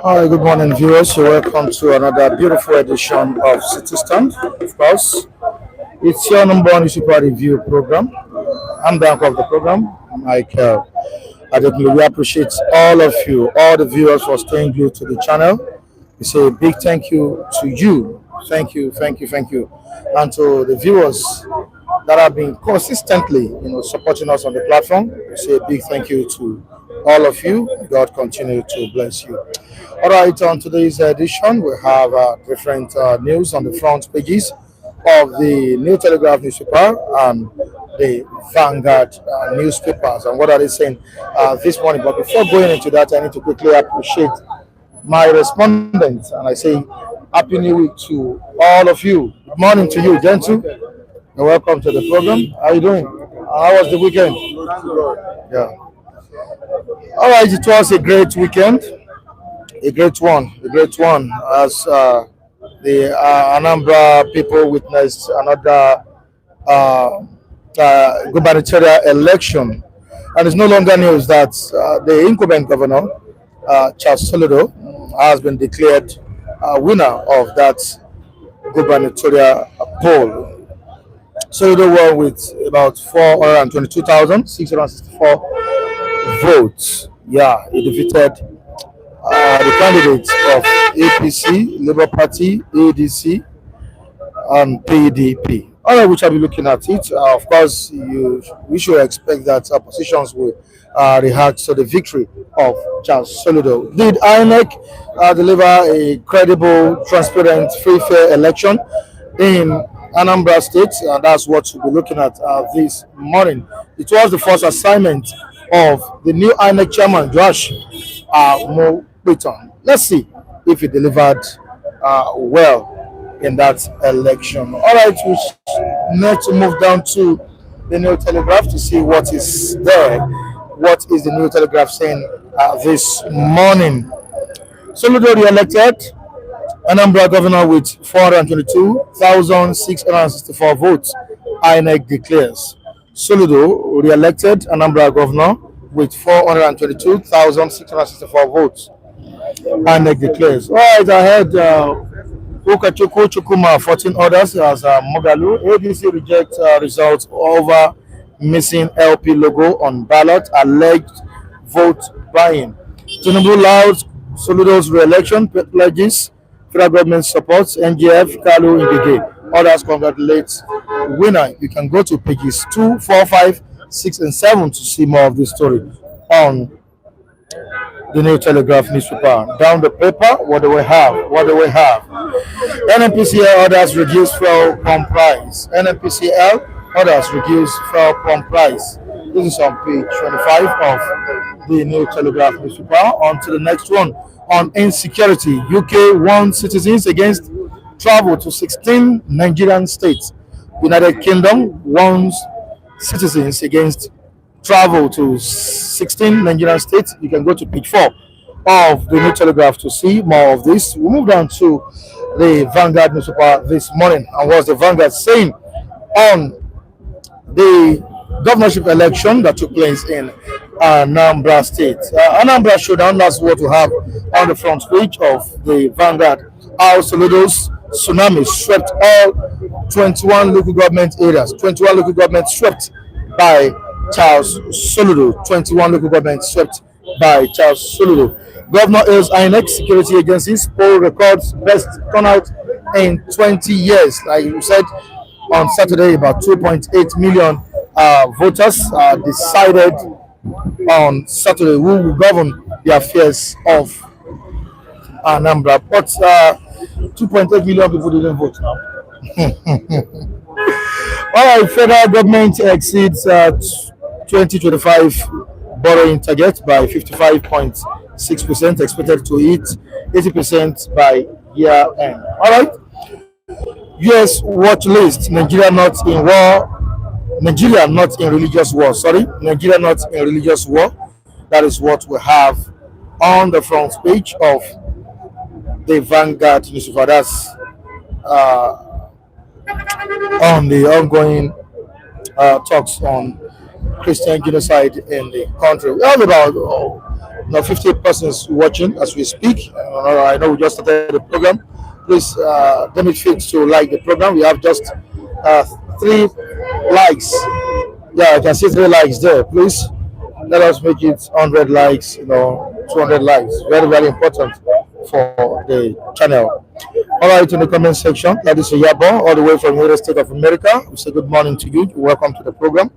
Hi, good morning, viewers. You're welcome to another beautiful edition of City Stand. Of course, it's your number one super review program. I'm the anchor of the program, Michael. We appreciate all of you, all the viewers, for staying glued to the channel. We say a big thank you to you. Thank you, thank you, thank you. And to the viewers that have been consistently, supporting us on the platform. We say a big thank you to all of you. God continue to bless you. All right, on today's edition, we have different news on the front pages of the New Telegraph newspaper and the Vanguard newspapers. And what are they saying this morning? But before going into that, I need to quickly appreciate my respondents. And I say Happy New Week to all of you. Good morning to you, Gentle. And welcome to the program. How are you doing? How was the weekend? Yeah. All right, it was a great weekend. A great one, as The Anambra people witnessed another uh, gubernatorial election, and it's no longer news that the incumbent governor, Charles Soludo, has been declared winner of that gubernatorial poll. Soludo won with about 422,664 votes. Yeah, he defeated the candidates of APC, Labour Party, ADC, and PDP. All right, we shall be looking at it. Of course, we should expect that oppositions will react to the victory of Charles Soludo. Did INEC deliver a credible, transparent, free, fair election in Anambra State? And that's what we'll be looking at this morning. It was the first assignment of the new INEC chairman, Josh Mo Beton. Let's see if he delivered well in that election. All right, we need to move down to the New Telegraph to see what is there. What is the New Telegraph saying this morning? Soludo re-elected Anambra governor with 422,664 votes. INEC declares. Soludo re-elected Anambra governor with 422,664 votes. INEC declares. All right, I heard Chukwuma 14 others as Mogalu. ADC rejects results over missing LP logo on ballot, alleged vote buying. Tinubu louds Soludo's re-election, pledges federal government supports NGF, Kalu Ngige. Others congratulate winner. You can go to pages 2, 4, 5, 6, and 7 to see more of this story on the New Telegraph newspaper. Down the paper, what do we have? What do we have? NNPCL orders reduce fuel pump price. NNPCL orders reduce fuel pump price. This is on page 25 of the New Telegraph newspaper. On to the next one on insecurity. UK warns citizens against travel to 16 Nigerian states. United Kingdom warns citizens against travel to 16 Nigerian states. You can go to page 4 of the New Telegraph to see more of this. We move down to the Vanguard newspaper this morning. And what's the Vanguard saying on the governorship election that took place in Anambra State? Anambra showdown, that's what we have on the front page of the Vanguard. How Soludo's tsunami swept all 21 local government areas. 21 local governments swept by Charles Soludo. 21 local governments swept by Charles Soludo. Governor hails INEC security agencies. Poll records best turnout in 20 years. Like you said on Saturday, about 2.8 million voters decided on Saturday who will govern the affairs of Anambra. But 2.8 million people didn't vote now. All right, federal government exceeds 2025 borrowing target by 55.6%, expected to hit 80% by year end. All right, US watch list: Nigeria not in war. Nigeria not in religious war. Sorry, Nigeria not in religious war. That is what we have on the front page of the Vanguard newspaper. That's on the ongoing talks on Christian genocide in the country. We have about 50 persons watching as we speak. I know we just started the program. Please don't be fit to like the program. We have just 3 likes. Yeah, I can see 3 likes there. Please let us make it 100 likes, 200 likes. Very, very important for the channel. All right, in the comment section, that is Yabo, all the way from the United States of America. We say good morning to you. Welcome to the program.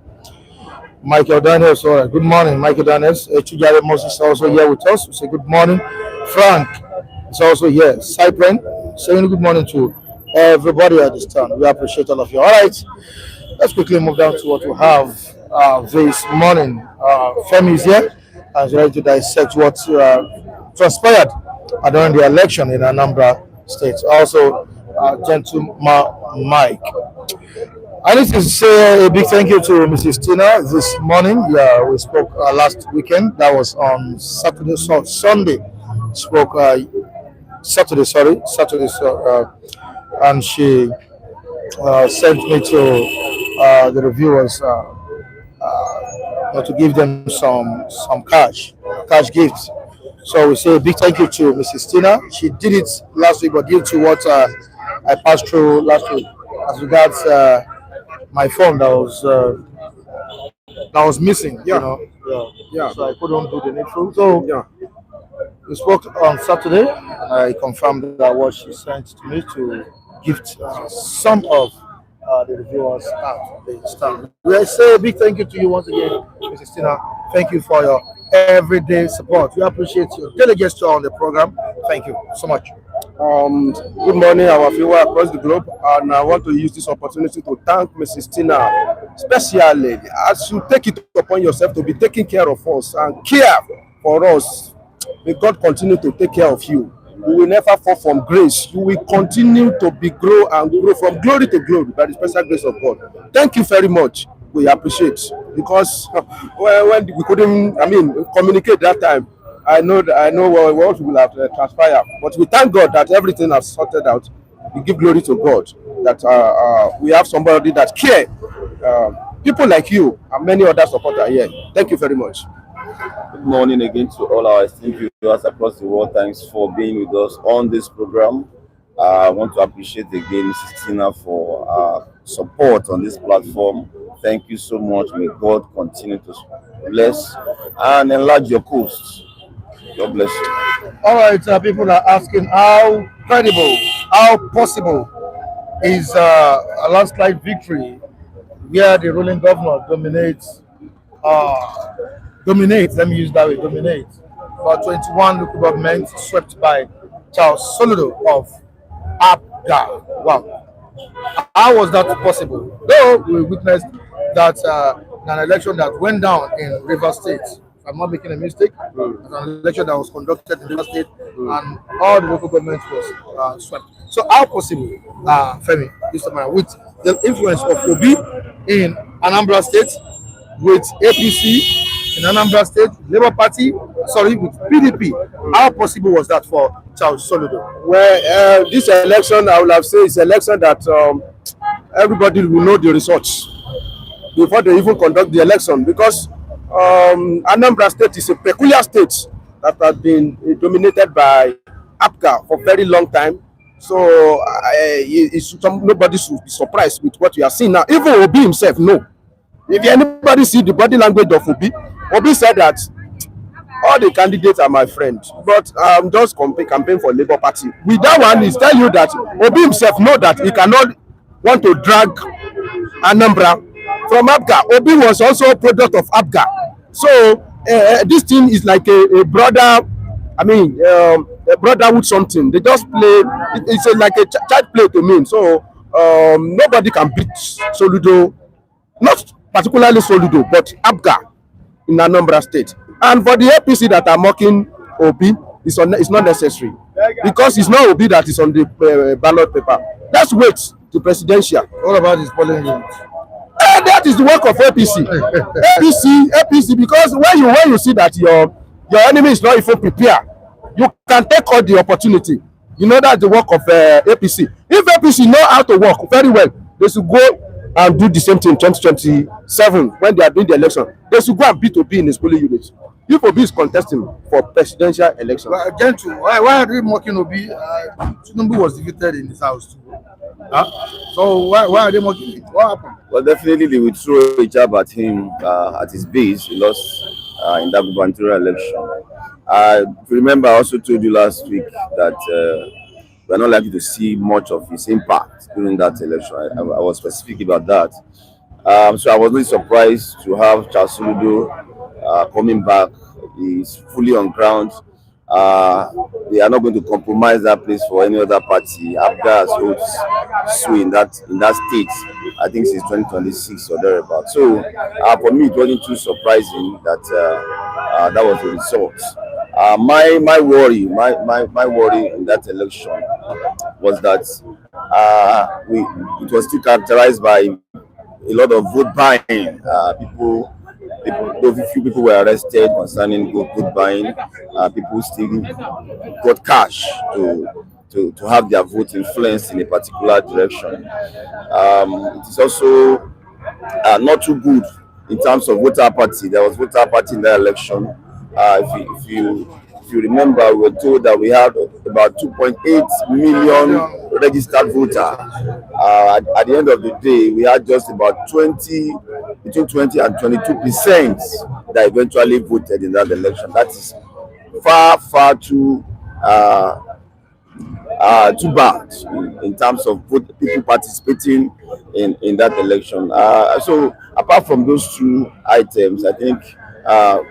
Michael Daniels, all right. Good morning, Michael Daniels. Chujare Moses is also here with us. We say good morning. Frank is also here. Cypren, saying good morning to everybody at this time. We appreciate all of you. All right, let's quickly move down to what we have this morning. Femi is here and is ready to dissect what transpired during the election in Anambra State. Also, gentleman Mike. I need to say a big thank you to Mrs. Tina this morning. Yeah, we spoke last weekend. That was on Saturday, Sunday. Spoke Saturday, sorry, Saturday, and she sent me to the reviewers to give them some cash gifts. So we say a big thank you to Mrs. Tina. She did it last week, but due to what I passed through last week as regards my phone that was missing, Yeah, yeah. yeah, So I couldn't do the needful. So yeah. we spoke on Saturday, and I confirmed that what she sent to me to gift some of the reviewers at the stand. We say a big thank you to you once again, Mrs. Tina. Thank you for your everyday support. We appreciate your delegates on the program. Thank you so much. Good morning, our viewers across the globe, and I want to use this opportunity to thank Mrs. Tina, especially as you take it upon yourself to be taking care of us and care for us. May God continue to take care of you. You will never fall from grace. You will continue to be grow and grow from glory to glory by the special grace of God. Thank you very much. We appreciate because when we couldn't, communicate that time. I know what will have transpired, but we thank God that everything has sorted out. We give glory to God that we have somebody that care. People like you and many other supporters here. Thank you very much. Good morning again to all our esteemed viewers across the world. Thanks for being with us on this program. I want to appreciate again Mrs. Tina for support on this platform. Thank you so much. May God continue to bless and enlarge your coast. God bless you. All right, people are asking how credible, how possible is a landslide victory where the ruling governor dominates, let me use that way, dominates, for 21 local governments swept by Charles Soludo of Abga. Wow. How was that possible? Though we witnessed that an election that went down in Rivers State, if I'm not making a mistake, it was an election that was conducted in Rivers State, and all the local governments was swept. So how possible, Femi, this time with the influence of Obi in Anambra State, with APC in Anambra State, Labour Party, sorry, with PDP, how possible was that for Charles Soludo? Well, this election, I would have said, is an election that everybody will know the results before they even conduct the election because Anambra State is a peculiar state that has been dominated by APGA for a very long time. So nobody should be surprised with what you are seeing now. Even Obi himself, no. If anybody see the body language of Obi said that all the candidates are my friends, but I'm just campaign for Labour Party. With that one, is tell you that Obi himself know that he cannot want to drag Anambra from APGA. Obi was also a product of APGA. So this thing is like a brother, a brotherhood something. They just play, it's like a child play to me. So nobody can beat Soludo, not particularly Soludo, but APGA in Anambra State. And for the APC that are mocking Obi, it's not necessary because it's not Obi that is on the ballot paper. Let's wait to presidential. All about his polling units. That is the work of APC. APC, because when you see that your enemy is not even prepared, you can take all the opportunity. You know that's the work of APC. If APC know how to work very well, they should go and do the same thing in 2027 when they are doing the election. They should go and beat Obi in his polling units. If Obi is contesting for presidential election. But gentle, why are they mocking Obi? Tinubu was defeated in his house too. So why are they mocking it? What happened? Well, definitely they will throw a jab at him at his base. He lost in that gubernatorial election. I remember I also told you last week that we're not likely to see much of his impact during that election. I was specific about that. So I was really surprised to have Charles Soludo coming back. He's fully on ground. They are not going to compromise that place for any other party. APGA has holds sway in that state, I think since 2026 or thereabout. So for me, it wasn't too surprising that that was the result. My worry in that election was that it was still characterized by a lot of vote buying. People though few people were arrested concerning vote buying, people still got cash to have their vote influenced in a particular direction. It is also not too good in terms of voter apathy. There was voter apathy in that election. If you remember, we were told that we had about 2.8 million registered voters. At the end of the day, we had just about between 20 and 22% that eventually voted in that election. That is far too bad in terms of people participating in that election. So apart from those two items, I think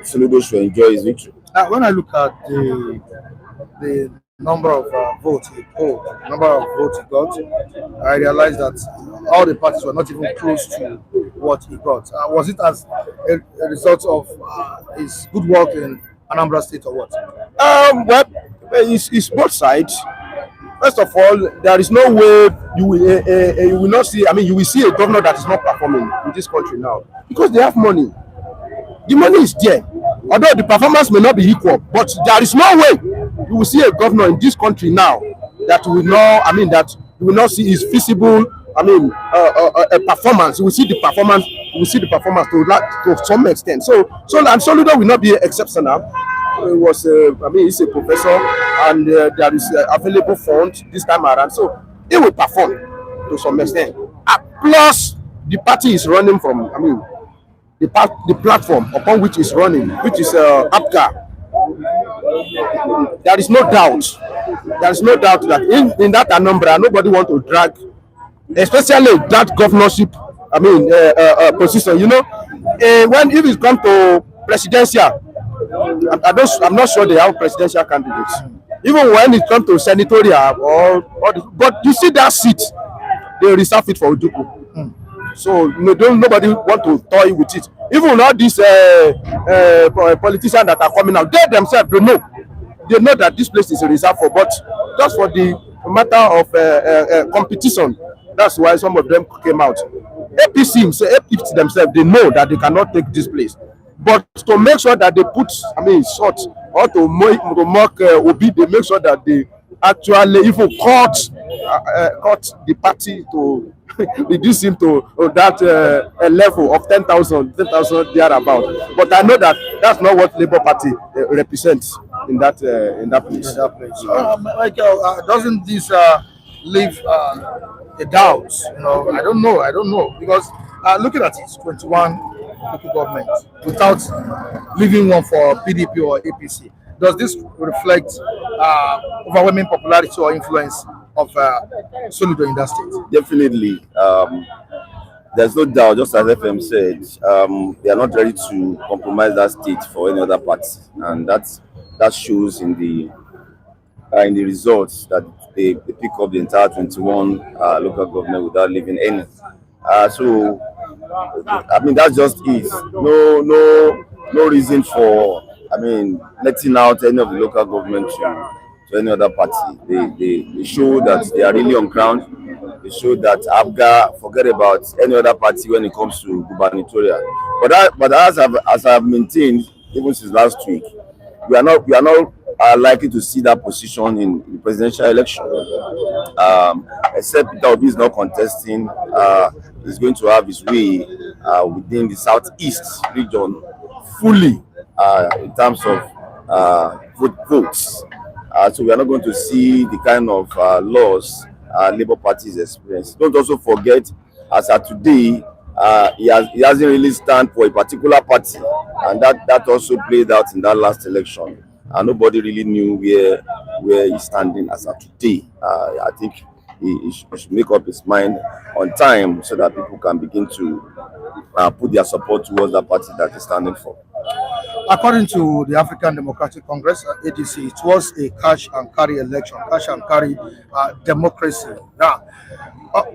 Soludo should enjoy his victory. When I look at the number of votes he polled, number of votes he got, I realized that all the parties were not even close to what he got. Was it as a result of his good work in Anambra State or what? Well, it's both sides. First of all, there is no way you will not see. I mean, you will see a governor that is not performing in this country now because they have money. The money is there. Although the performance may not be equal, but there is no way you will see a governor in this country now that will not. I mean, that you will not see is feasible. I mean, a performance. You will see the performance. You will see the performance to some extent. So and Soludo will not be exceptional. He was, I mean, he's a professor, and there is available fund this time around. So he will perform to some extent. Plus, the party is running from. I mean, the platform upon which is running, which is APGA. There is no doubt. There is no doubt that in that Anambra, nobody want to drag, especially that governorship. I mean, position. You know, if it comes to presidential, I'm not sure they have presidential candidates. Even when it comes to senatorial but you see that seat, they reserve it for Uduku. So nobody want to toy with it. Even all these politicians that are coming out, they themselves they know that this place is a reserve for, but just for the matter of competition, that's why some of them came out. APC themselves, they know that they cannot take this place, but to make sure that they put, I mean, short or to mock Obi, they make sure that they actually even cut the party to reduce him to that level of 10,000 thereabout. But I know that that's not what Labour Party represents in that place. In that place. Michael, doesn't this leave a doubt? You know, I don't know because looking at it, 21 local government without leaving one for PDP or APC. Does this reflect overwhelming popularity or influence of Soludo in that state? Definitely. There's no doubt, just as FM said, they are not ready to compromise that state for any other party, and that shows in the results that they pick up the entire 21 local government without leaving any. So, I mean, that's just it. No reason for, I mean, letting out any of the local government to any other party. They show that they are really on ground. They show that APGA forget about any other party when it comes to gubernatorial. But as I've maintained even since last week, we are not likely to see that position in the presidential election. Except Peter Obi is not contesting. He's going to have his way within the southeast region fully in terms of votes. So we are not going to see the kind of laws Labour Party is experiencing. Don't also forget, as of today, he hasn't really stand for a particular party, and that also played out in that last election. And nobody really knew where he's standing as of today. I think he should make up his mind on time so that people can begin to put their support towards that party that he's standing for. According to the African Democratic Congress, ADC, it was a cash and carry election, cash and carry democracy. Now,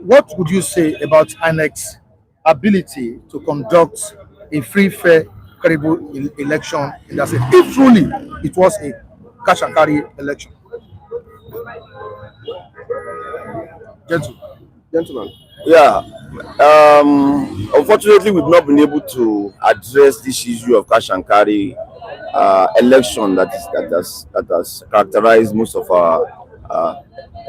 what would you say about INEC's ability to conduct a free, fair, credible election in that state, if truly it was a cash and carry election? Gentlemen. Yeah. Unfortunately, we've not been able to address this issue of cash and carry election that has characterized most of our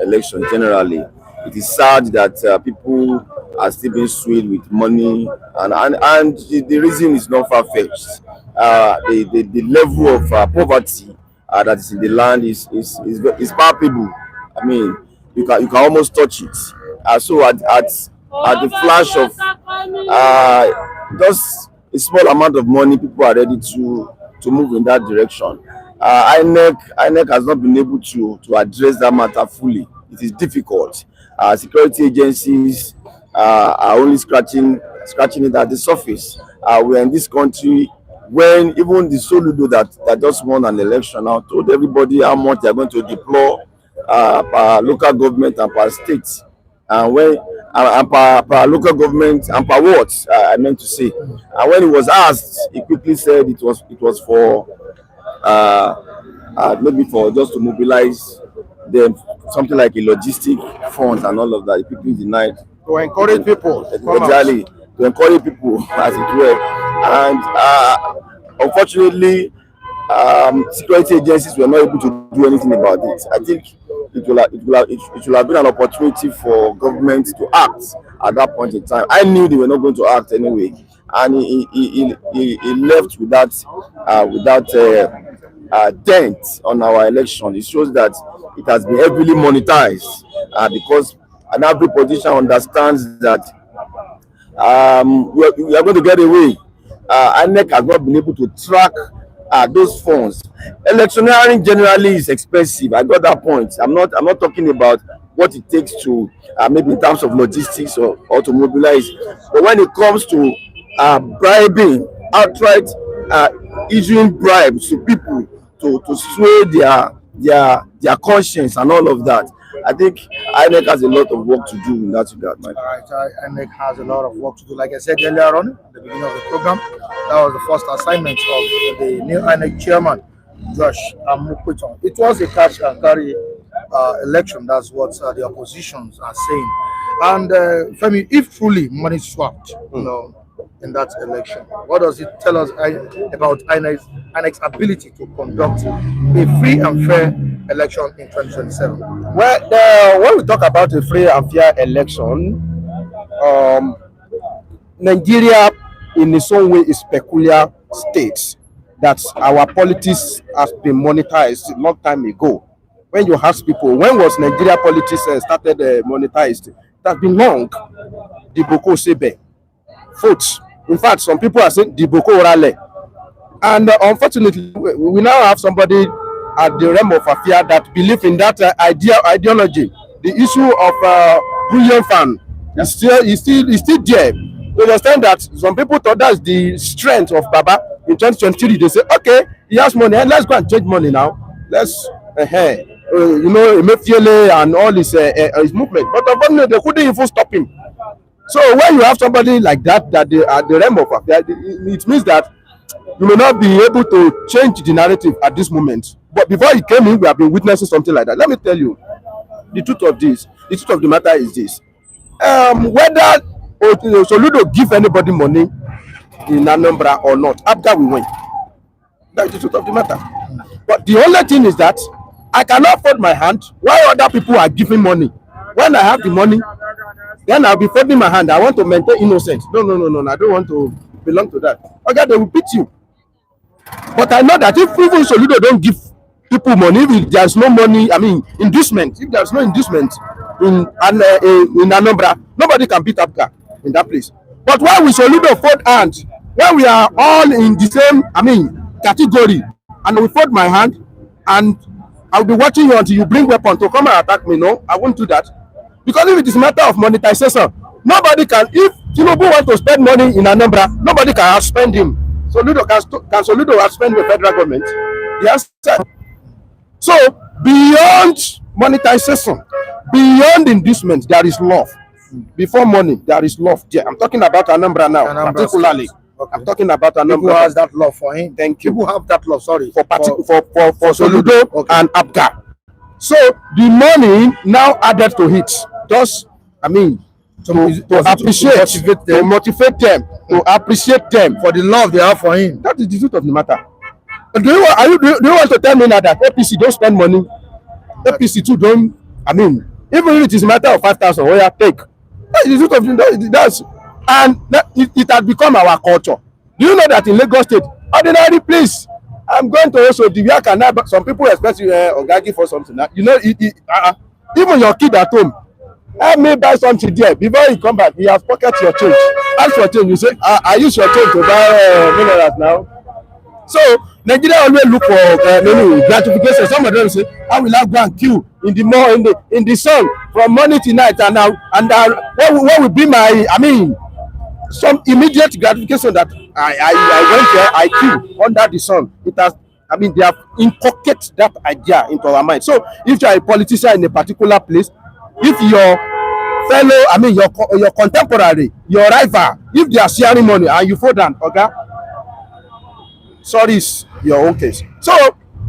election generally. It is sad that people are still being swayed with money, and the reason is not far fetched. The level of poverty that is in the land is palpable. I mean, you can almost touch it. So at the flash of just a small amount of money, people are ready to move in that direction. INEC has not been able to address that matter fully. It is difficult. Security agencies are only scratching it at the surface. We're in this country when even the Soludo that just won an election now told everybody how much they're going to deploy per local government and per state, and when and per local government and per wards, I meant to say. And when he was asked, he quickly said it was for maybe for just to mobilize them, something like a logistic funds and all of that. He quickly denied. To encourage people. Exactly, to encourage people as it were. And unfortunately, security agencies were not able to do anything about it. I think it will have been an opportunity for government to act at that point in time. I knew they were not going to act anyway, and he left without dent on our election. It shows that it has been heavily monetized because an average politician understands that we are going to get away. INEC has not been able to track those funds. Electioneering generally is expensive. I got that point. I'm not talking about what it takes to maybe in terms of logistics or to mobilize. But when it comes to bribing, outright issuing bribes to people to sway their conscience and all of that, I think INEC has a lot of work to do in that regard, Mike. All right, INEC has a lot of work to do. Like I said earlier on, at the beginning of the program, that was the first assignment of the new INEC chairman, Josh Amukweton. It was a cash and carry election. That's what the oppositions are saying. And Femi, if truly money swapped, in that election, what does it tell us about INEC's ability to conduct a free and fair election in 2027? Well, when we talk about a free and fair election, Nigeria in its own way is peculiar state that our politics has been monetized a long time ago. When you ask people, when was Nigeria politics started monetized? It has been long. The Boko Sebe, votes. In fact, some people are saying the Boko Orale. And unfortunately, we now have somebody at the realm of affair that believe in that ideology. The issue of brilliant fan is still there. You understand that some people thought that's the strength of Baba in 2023. They say, okay, he has money, and let's go and change money now. Let's, Emefiele and all his movement. But unfortunately, they couldn't even stop him. So when you have somebody like that, at the realm of affair, it means that you may not be able to change the narrative at this moment. But before he came in, we have been witnessing something like that. Let me tell you, the truth of the matter is this. Whether Soludo give anybody money in Anambra or not, after we win. That's the truth of the matter. But the only thing is that I cannot fold my hand while other people are giving money. When I have the money, then I'll be folding my hand. I want to maintain innocence. No. I don't want to belong to that. Okay, they will beat you. But I know that if even Soludo don't give people money, if there's no money, inducement, if there's no inducement in Anambra, nobody can beat Abga in that place. But why we Soludo fold hands when we are all in the same, category, and we fold my hand, and I'll be watching you until you bring weapon to come and attack me? No, I won't do that. Because if it is a matter of monetization, nobody can. If Tinubu want to spend money in Anambra, nobody can outspend him. Soludo can Soludo outspend the federal government? Yes. So beyond monetization, beyond inducement, there is love. Before money, there is love there. I'm talking about Anambra now, particularly. Okay. I'm talking about Anambra. People has that love for him. Thank you. People have that love. Sorry. For Soludo and Abga. So the money now added to it, just to to motivate them, to appreciate them for the love they have for him. That is the truth of the matter. Do you want to tell me now that APC don't spend money? APC too don't. I mean, even if it is a matter of 5,000, we are take. That is the truth of that's and it has become our culture. Do you know that in Lagos State, ordinary place, I'm going to also the where can I, some people expect you Ogagi for something. You know, even your kid at home, help me buy something there before you come back. He has pocket your change. Ask for change. You say, I use your change to buy minerals now. So Nigeria always look for gratification. Some of them say, "I will have go and queue in the sun from morning to night." And now, what will be my? I mean, some immediate gratification that I went there, I queue under the sun. It has. I mean, they have inculcated that idea into our mind. So if you are a politician in a particular place, if your fellow, I mean, your contemporary, your rival, if they are sharing money and you fall down, okay. Sorry, is your own case. So,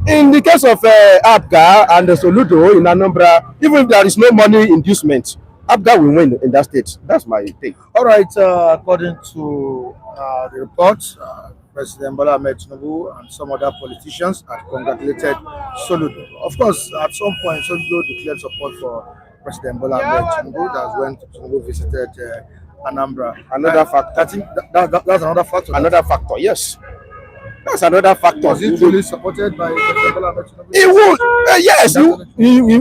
in the case of Abga and Soludo in Anambra, even if there is no money inducement, Abga will win in that state. That's my take. All right, according to the report, President Bola Tinubu and some other politicians have congratulated Soludo. Of course, at some point, Soludo declared support for President Bola Tinubu. That's when Tinubu visited Anambra. Another factor. I think that's another factor. Another factor, yes. That's another factor. Was it really supported by President Bola Tinubu? He would. Yes,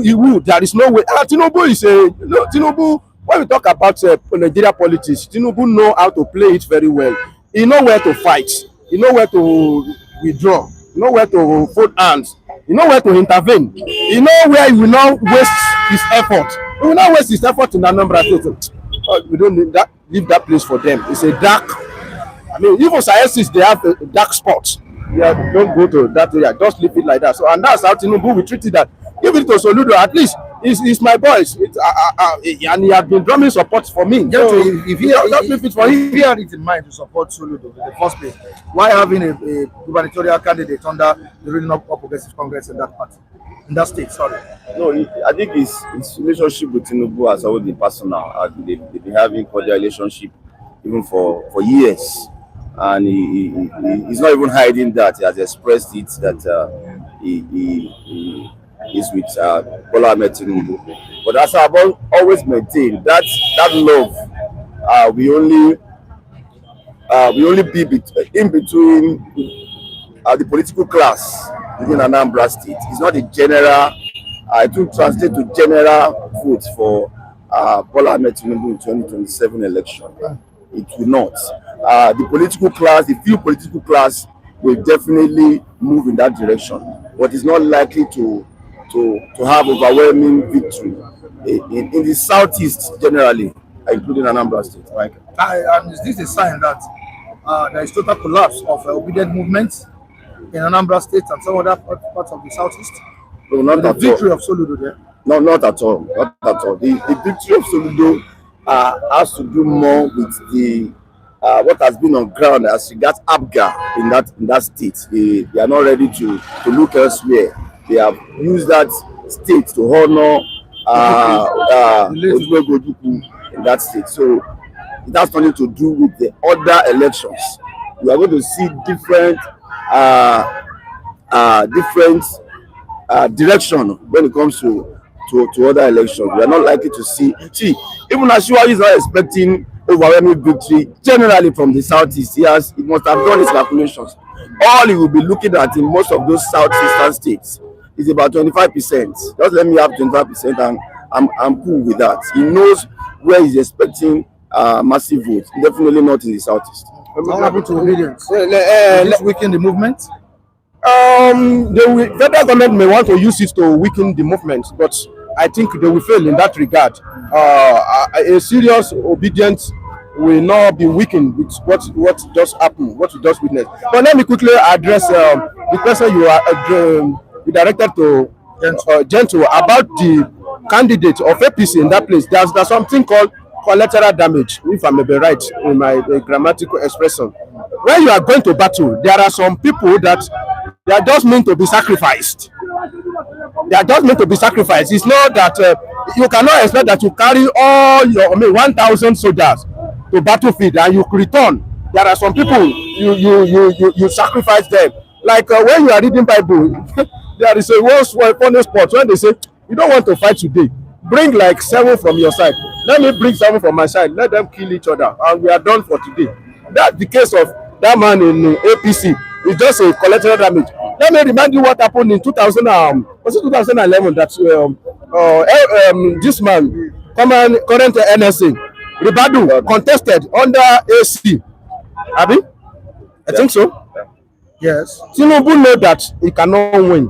he would. There is no way. Tinubu is Tinubu, when we talk about Nigeria politics, Tinubu know how to play it very well. He know where to fight. He know where to withdraw. He know where to fold hands. He know where to intervene. He know where he will not waste his effort. He will not waste his effort in Anambra State. We don't need that. Leave that place for them. It's a dark. I mean, even scientists, they have dark spots. Yeah, don't go to that area. Just leave it like that. So, and that's how Tinubu we treated that. Give it to Soludo. At least it's my boys. And he has been drumming support for me. So if he had it in mind to support Soludo in the first place, why having a gubernatorial candidate under the ruling of Progressive Congress in that party, in that state? Sorry. No, I think his relationship with Tinubu has always been personal. They've been having cordial relationship even for years. And he's not even hiding that. He has expressed it that he is with Bola Tinubu. But as I've always maintained, that love we only be in between the political class within Anambra State. It's not a general. It will translate to general vote for Bola Tinubu in 2027 election. It will not. The political class, the few political class, will definitely move in that direction, but it's not likely to have overwhelming victory in the southeast generally, including Anambra State. Right? And is this a sign that there is total collapse of obedient movements in Anambra State and some other parts of the southeast? No, not the at victory all. of Soludo there? No, not at all. Not at all. The victory of Soludo has to do more with the what has been on ground as regards Abga in that state. They are not ready to look elsewhere. They have used that state to honor in that state. So it has nothing to do with the other elections. We are going to see different direction when it comes to other elections. We are not likely to see even Ashua is not expecting overwhelming victory generally from the southeast. He must have done his calculations. All he will be looking at in most of those southeastern states is about 25%. Just let me have 25%, and I'm cool with that. He knows where he's expecting massive votes. Definitely not in the southeast. What happened to obedience? This weaken the movement? The federal government may want to use it to weaken the movement, but I think they will fail in that regard. A serious obedience will not be weakened with what just happened, what we just witnessed. But let me quickly address the question you directed to Gentle about the candidate of APC in that place. There's something called collateral damage, if I may be right in my grammatical expression. When you are going to battle, there are some people that they are just meant to be sacrificed. They are just meant to be sacrificed. It's not that You cannot expect that you carry all your 1,000 soldiers to battlefield and you return. There are some people you sacrifice them. Like when you are reading Bible, there is a funny spot when they say you don't want to fight today. Bring like 7 from your side. Let me bring 7 from my side. Let them kill each other, and we are done for today. That's the case of that man in APC. It's just a collateral damage. Let me remind you what happened in 2011 that this man, current NSA, Ribadu, contested under AC. Abi? I think so. Yes. Tinubu know that he cannot win,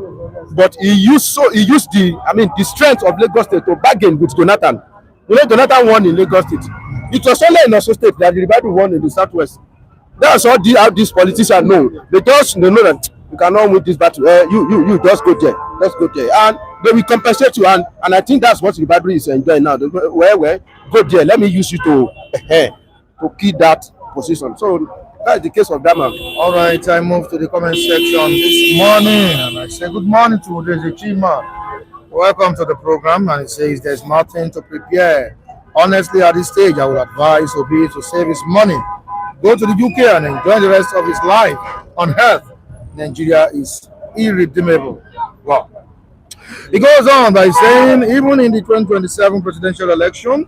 but he used the strength of Lagos State to bargain with Jonathan. You know, Jonathan won in Lagos State. It was only in Osun State that Ribadu won in the Southwest. That's all how these politicians know. They know that you cannot win this battle. You just go there. Let's go there. And they will compensate you. And I think that's what Ribadu is enjoying now. Well, go there. Let me use you to keep that position. So that's the case of that man. All right, I move to the comment section this morning and I say good morning to Udeze Chima. Welcome to the program. And it says there's nothing to prepare. Honestly, at this stage, I would advise Obi to save his money, go to the UK and enjoy the rest of his life on earth. Nigeria is irredeemable. Wow. He goes on by saying, even in the 2027 presidential election,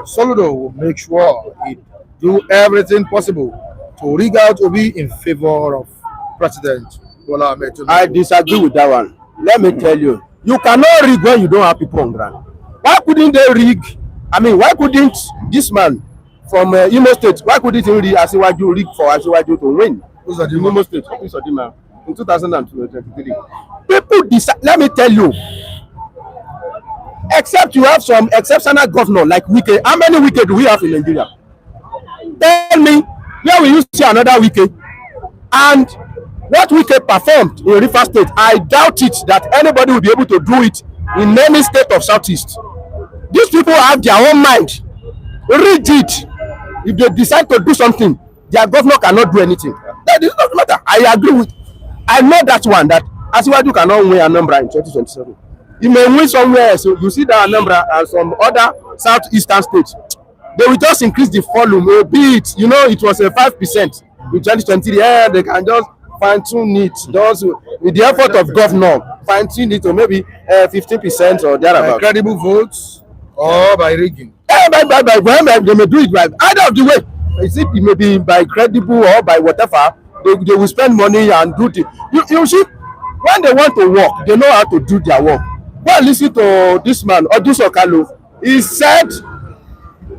Soludo will make sure he do everything possible to rig out Obi in favor of President Bola Tinubu. I disagree with that one. Let me tell you, you cannot rig when you don't have people on ground. Why couldn't they rig? Why couldn't this man from Imo State, why couldn't he rig for Asiwaju to win? Who's at the Imo State, in 2023. People decide. Let me tell you, except you have some exceptional governor like Wike. How many Wike do we have in Nigeria? Tell me, where will you see another Wike? And what Wike performed in River State, I doubt it that anybody will be able to do it in any state of Southeast. These people have their own mind, rigid. If they decide to do something, their governor cannot do anything. That does not matter. I know that one, that Asiwaju cannot win Anambra in 2027. He may win somewhere else. So you see that Anambra and some other southeastern states, they will just increase the volume a bit. You know, it was a 5% in 2023. Yeah, they can just fine-tune it. Those with the effort of governor, fine-tune it to maybe 15% or thereabouts. By credible votes or by rigging? Yeah, they may do it by either of the way. It may be by credible or by whatever. They will spend money and do it. You see, when they want to work, they know how to do their work. Go and listen to this man, Odus Okalo. He said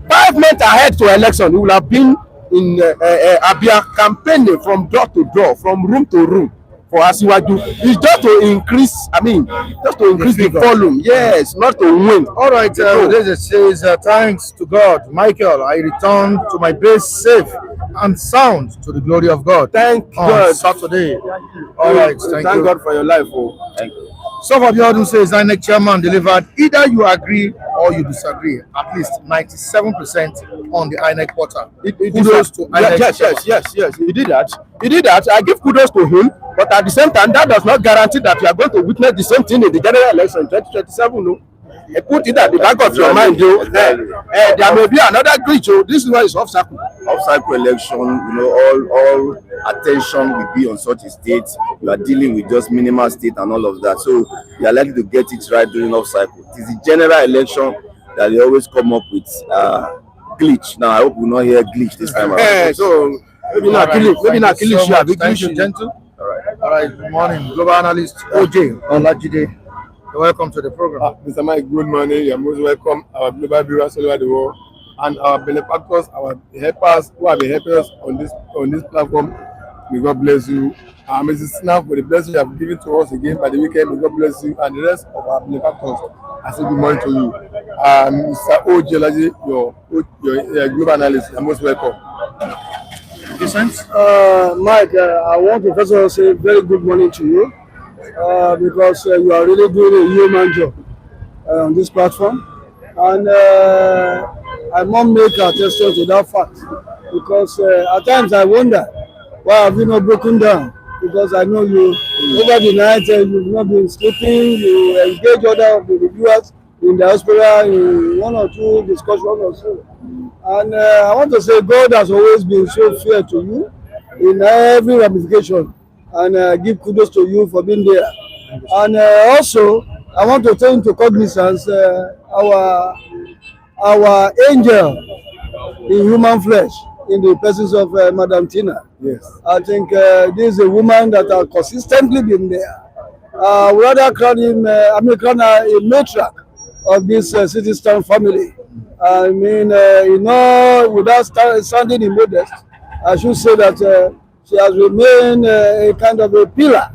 5 months ahead to election, he will have been in Abia campaigning from door to door, from room to room for Asiwaju. It's just to increase, the volume. Yes, not to win. All right, this says, thanks to God, Michael, I returned to my base safe and sound to the glory of God. Thank God. Saturday. All right, thank you. God for your life. Oh. Thank you. So Abiodun says INEC chairman delivered either you agree or you disagree. At least 97% on the INEC portal. Kudos to INEC. Yes. He did that. I give kudos to him, but at the same time, that does not guarantee that you are going to witness the same thing in the general election 2027. No. Put it at the back of your mind, though. There may be another glitch. This is why it's off cycle. Off cycle election, all attention will be on such a state. You are dealing with just minimal state and all of that. So you are likely to get it right during off cycle. It is the general election that they always come up with glitch. Now I hope we will not hear glitch this time around. So maybe not glitch. Thank you, gentle. All right. Good morning, global analyst OJ Olajide. Welcome to the program. Mr. Mike, good morning. You are most welcome. Our global viewers all over the world and our benefactors, our helpers who have been helping us on this platform. May God bless you. Mrs. Snap, for the blessing you have given to us again by the weekend. May God bless you and the rest of our benefactors. I say good morning to you. Mr. O.J. Laji, your global analyst, you are most welcome. Mike, I want to first of all say very good morning to you. Because you are really doing a human job on this platform, and I must make attention to that fact, because at times I wonder why have you not broken down, because I know you over the night you've not been sleeping, you engage other of the reviewers in diaspora, in one or two discussions or so. And I want to say God has always been so fair to you in every ramification, and give kudos to you for being there. And also, I want to take into cognizance our angel in human flesh, in the presence of Madam Tina. Yes. I think this is a woman that has consistently been there. We rather crown him, crown her a matriarch of this citizen family. I mean, without sounding immodest, I should say that she has remained a kind of a pillar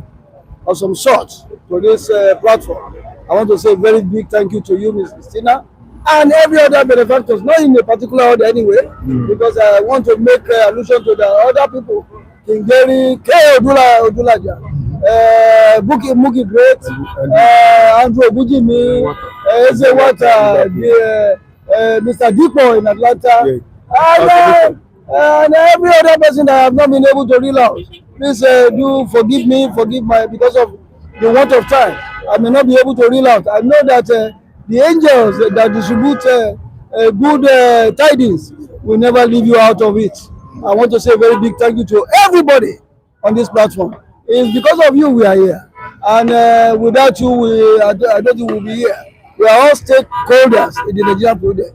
of some sort to this platform. I want to say a very big thank you to you, Ms. Christina, and every other benefactors, not in a particular order anyway, because I want to make allusion to the other people. King Gary, K. Odulaja, Muki Great, Andrew Bujimi, Eze Wata, Mr. Dipo in Atlanta, and every other person that I have not been able to reel out. Please do forgive me, because of the want of time. I may not be able to reel out. I know that the angels that distribute good tidings will never leave you out of it. I want to say a very big thank you to everybody on this platform. It's because of you we are here, and without you, I don't think we'll be here. We are all stakeholders in the Nigerian project,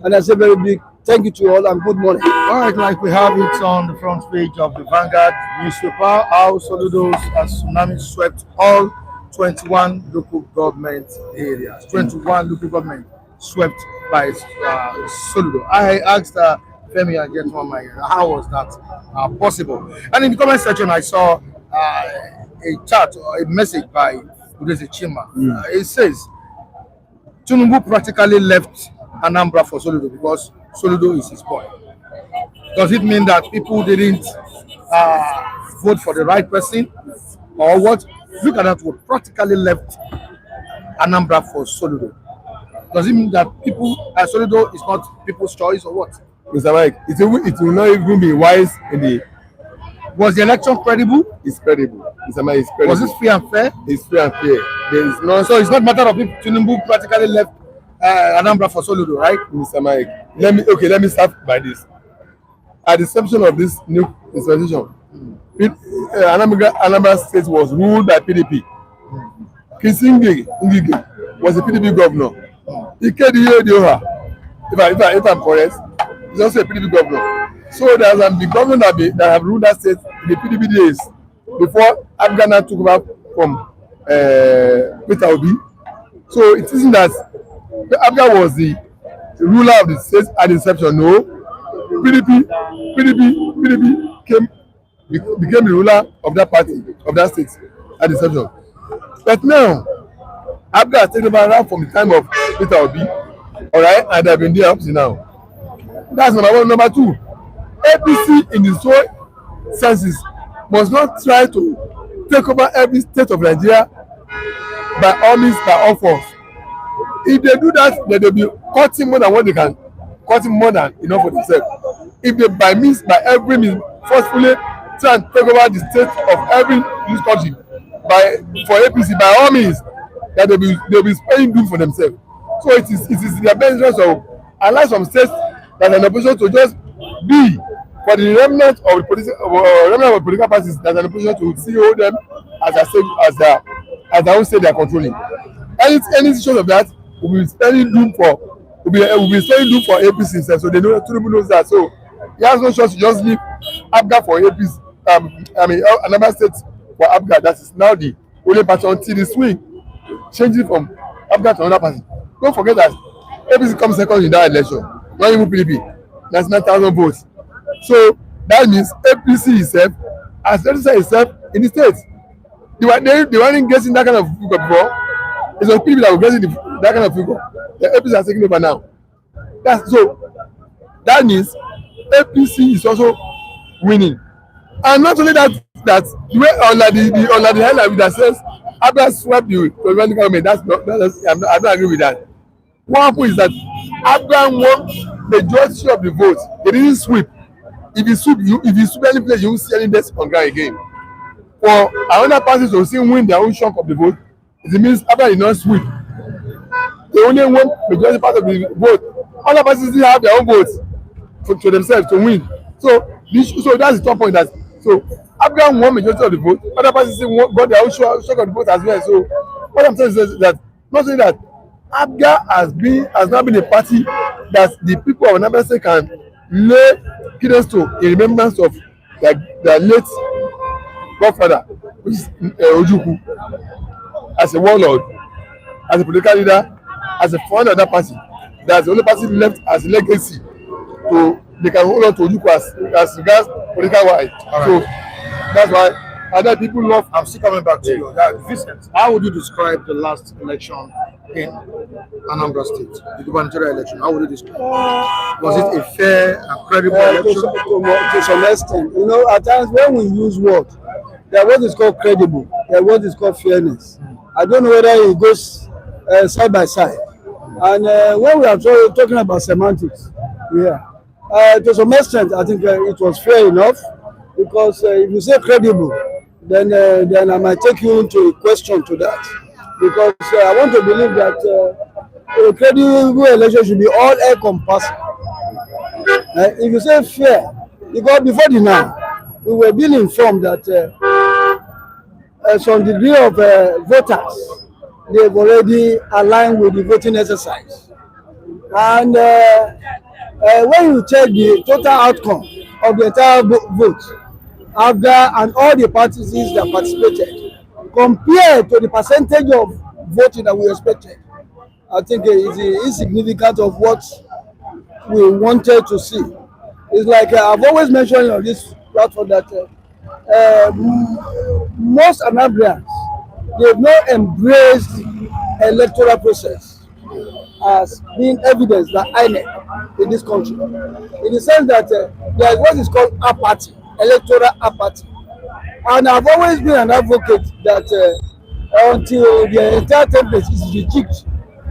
and I say very big thank you to you all, and good morning. All right, like we have it on the front page of the Vanguard newspaper, how Soludo's tsunami swept all 21 local government areas. 21 local government swept by Soludo. I asked Femi and gentleman, how was that possible? And in the comment section, I saw a chat or a message by Udeze Chima. It says, Tinubu practically left Anambra for Soludo because Soludo is his boy. Does it mean that people didn't vote for the right person, or what? Look at that word, practically left Anambra for Soludo. Does it mean that Soludo is not people's choice, or what? Mr. Mike, it will not even be wise in the. Was the election credible? It's credible. Mr. Mike, it's credible. Was it free and fair? It's free and fair. There is no. So it's not a matter of if Tinubu practically left Anambra for Soludo, right? Mr. Mike, let me start by this. At the inception of this new institution, Anambra State was ruled by PDP. Kisingi Ngige was a PDP governor. Ikedi Dioha, if I'm correct, is also a PDP governor. So there has been governors that have ruled that state in the PDP days before Abgana took over from Peter Obi. So it isn't that Abga was the ruler of the state at the inception. No, PDP became the ruler of that party, of that state at the inception. But now, Abga has taken over around from the time of Peter Obi, all right, and they've been there up to now. That's number one. Number two, APC in its own senses must not try to take over every state of Nigeria by all means, by all force. If they do that, then they'll be cutting more than what they can, cutting more than enough for themselves. If they by every means forcefully try and take over the state of every this country for APC by all means, that they'll be spending doom for themselves. So it is their best interest of allow some states that are in a position to just be for the remnant of political parties that are in a position to CEO them as their own state they are controlling. Any situation of that will be spending doom for APC itself, so they know Tinubu knows that. So he has no choice to just leave Abga for APC. Another state for Abga, that is now the only party until the swing changing from Abga to another party. Don't forget that APC comes second in that election, not even PDP. That's 9,000 votes. So that means APC itself has registered itself in the state. They weren't getting that kind of figure before. It's the people that were getting that kind of figure. The APC are taking over now. That means APC is also winning. And not only that the way under the headline that says Abga swept the provincial government, I don't agree with that. What happened is that Abga won majority of the votes. They didn't sweep. If you sweep any place, you won't see any deaths on ground again. For another party to still win their own chunk of the vote, it means Abga did not sweep. they only want majority part of the vote. Other parties still have their own votes to themselves to win. So that's the top point. That so Abga won majority of the vote. Other parties still got their own share of the vote as well. So what I'm saying is that not saying that Abga has not been a party that the people of Anambra State can lay credence to in remembrance of their late godfather, which is Ojukwu, as a warlord, as a political leader, as a founder of that party. That's the only party left as a legacy. So they can hold on to Ojukwu as regards political wise. Right. So that's why other people love. I'm still coming back to you. Vincent, how would you describe the last election in Anambra State, the gubernatorial election? How would you describe it? Was it a fair and credible election? To some extent, you know, at times when we use words, there what is called credible, there what is called fairness. I don't know whether it goes side by side. And when we are talking about semantics, to some extent, I think it was fair enough, because if you say credible, then I might take you into a question to that, because I want to believe that a credible election should be all encompassing. If you say fair, because before the now, we were being informed that some degree of voters, they've already aligned with the voting exercise. And when you check the total outcome of the entire vote, Abga and all the parties that participated, compared to the percentage of voting that we expected, I think it's insignificant of what we wanted to see. It's like I've always mentioned on this platform that most Anambrians, they've not embraced electoral process as being evidence that INEC in this country, in the sense that there is what is called apathy, electoral apathy. And I've always been an advocate that until the entire template is rejigged,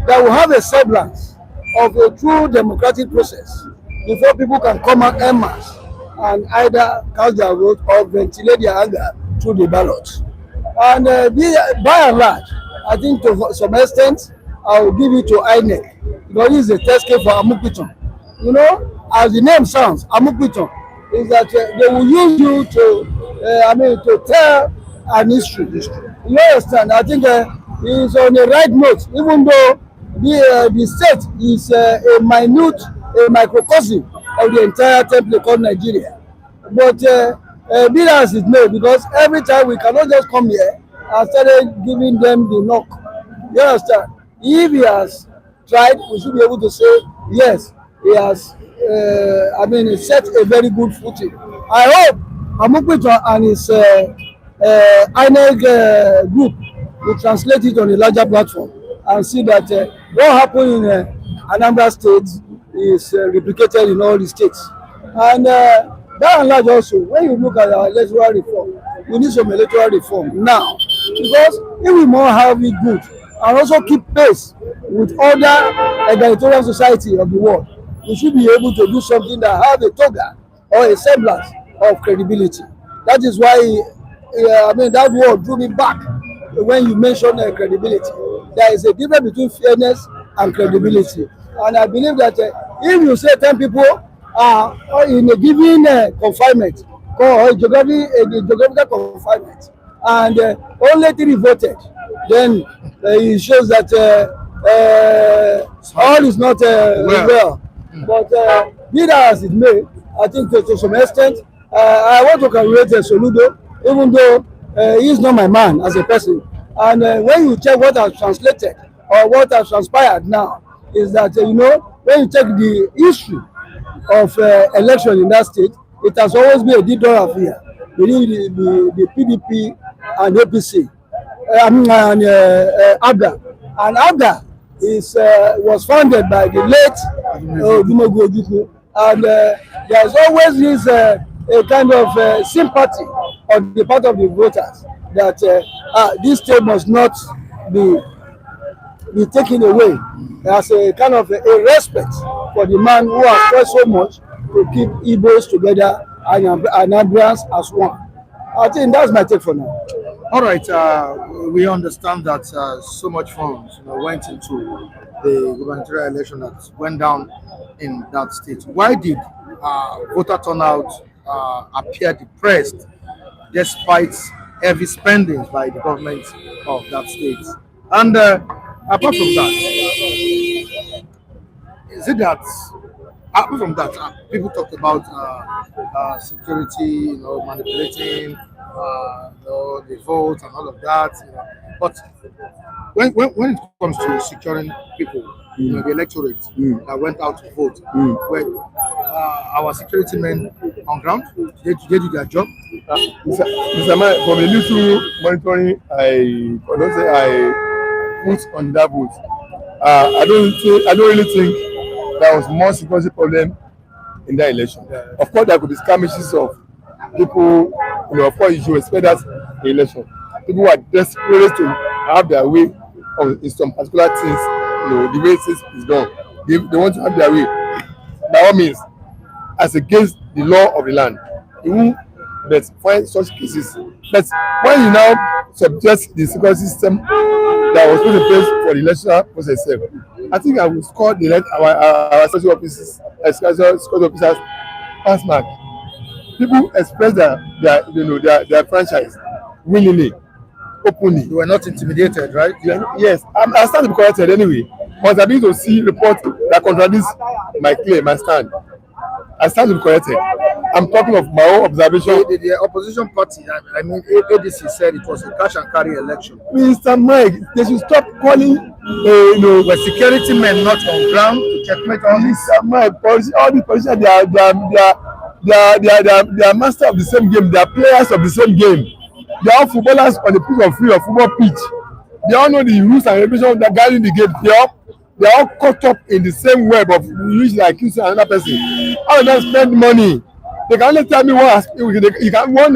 that will have a semblance of a true democratic process before people can come out en masse and either cast their vote or ventilate their anger through the ballot. And by and large, I think to some extent, I will give it to INEC, because this is a test case for Amukpiton. You know, as the name sounds, Amukpiton, is that they will use you to tell an history. You understand? I think it's on the right note, even though the state is a microcosm of the entire template called Nigeria. But be that as it may, because every time we cannot just come here and start giving them the knock. You understand? If he has tried, we should be able to say, yes, he has set a very good footing. I hope Amukpito and his INEC group will translate it on a larger platform and see that what happened in Anambra State is replicated in all the states. And by and large also, when you look at our electoral reform, we need some electoral reform now, because if we more have it good and also keep pace with other egalitarian society of the world, we should be able to do something that have a toga or a semblance of credibility. That is why that word drew me back when you mentioned credibility. There is a difference between fairness and credibility. And I believe that if you say 10 people are in a given confinement or geographical confinement, and only 3 voted, then it shows that all is not well. But be that as it may, I think to some extent, I want to congratulate Soludo, even though he is not my man as a person. And when you check what has translated or what has transpired now, is that, when you check the history of election in that state, it has always been a detour affair between the PDP and APC, and ABGA. And ABGA was founded by the late Ojukwu, and there is always this a kind of sympathy on the part of the voters that this state must not be taken away, as a kind of a respect for the man who has fought so much to keep Igbos together and Anambrians as one. I think that's my take for now. All right, we understand that so much funds went into the gubernatorial election that went down in that state. Why did voter turnout appear depressed despite heavy spending by the government of that state? And apart from that, is it that apart from that, people talked about security, manipulating, the vote and all of that. But when it comes to securing people, the electorate that went out to vote, well, our security men on ground, they do their job. Mr. Man, from the little monitoring I don't say I put on that vote, I don't really think there was more security problem in that election. Of course, there could be skirmishes of people. Of course, you should expect that in election. People were desperate to have their way in some particular things. The way things is done. They want to have their way. By all means, as against the law of the land. You won't find such cases. But when you now subject the security system that was put in place for the electoral process itself, I think I will score our security officers, security officers pass mark. People express their franchise willingly, openly. You were not intimidated, right? Yes, I stand to be corrected anyway. Once I begin to see reports that contradicts my claim, my stand, I stand to be corrected. I'm talking of my own observation. The opposition party, I mean, ADC said it was a cash and carry election. Mr. Mike, they should stop calling, were security men not on ground to checkmate all this. Mr. Mike, all the politicians, they are masters of the same game. They are players of the same game. They are all footballers on the pitch of free or football pitch. They all know the rules and regulations that guiding the game. They are all caught up in the same web of which they accuse another person. All of them spend money. They can only tell me one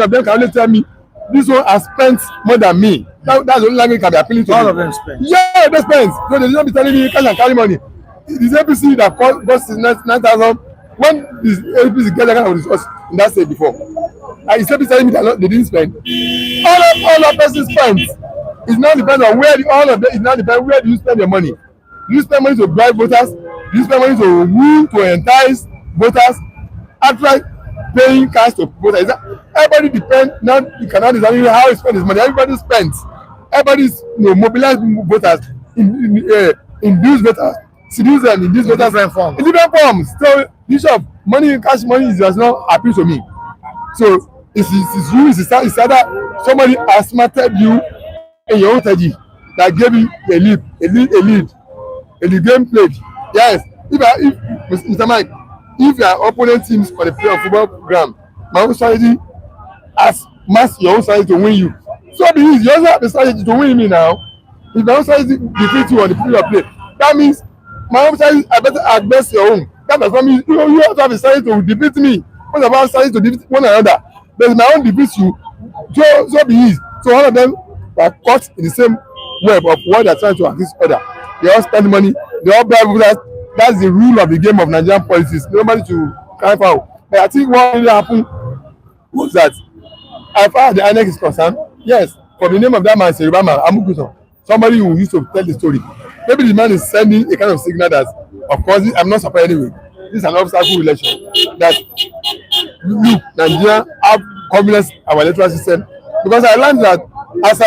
of them can only tell me this one has spent more than me. That's the only language can be appealing to. All of them spend. Yeah, they spend. So they don't be telling me cash and carry money. This APC that cost 9,000 when this APC get that kind of resource in that state before. And it's APC telling me that they didn't spend. All of person spent. It now depends on where all of them. It now depends where do you spend your money. Do you spend money to bribe voters? Do you spend money to woo, to entice voters? After paying cash to voters, everybody depends. Now you cannot determine how he spend his money. Everybody spends. Everybody's mobilize voters, induce voters, seduce them, induce voters in different forms. So the issue of money, cash money, does not appeal to me. So it's you. It's either somebody has smarted you in your own strategy that gave you a lead. In the game played, yes. If Mr. Mike, if your opponent teams on the play of football ground, my own strategy has masked your own strategy to win you. So be easy. You also have a strategy to win me now. If my own strategy defeats you on the field of play, that means my own strategy I better address your own. That does not mean you have to have a strategy to defeat me. What about strategy to defeat one another? But my own defeats you. So be easy. So all of them are caught in the same web of what they are trying to accuse other. They all spend money. They all bribe voters. That's the rule of the game of Nigerian politics. Nobody to cry foul. But I think what really happened was that, as far as the INEC is concerned, yes, for the name of that man, Yoruba man, Amukuso, somebody who used to tell the story. Maybe the man is sending a kind of signal that, of course, I'm not surprised anyway. This is an obstacle election. That look, Nigeria have confidence in our electoral system, because I learned that as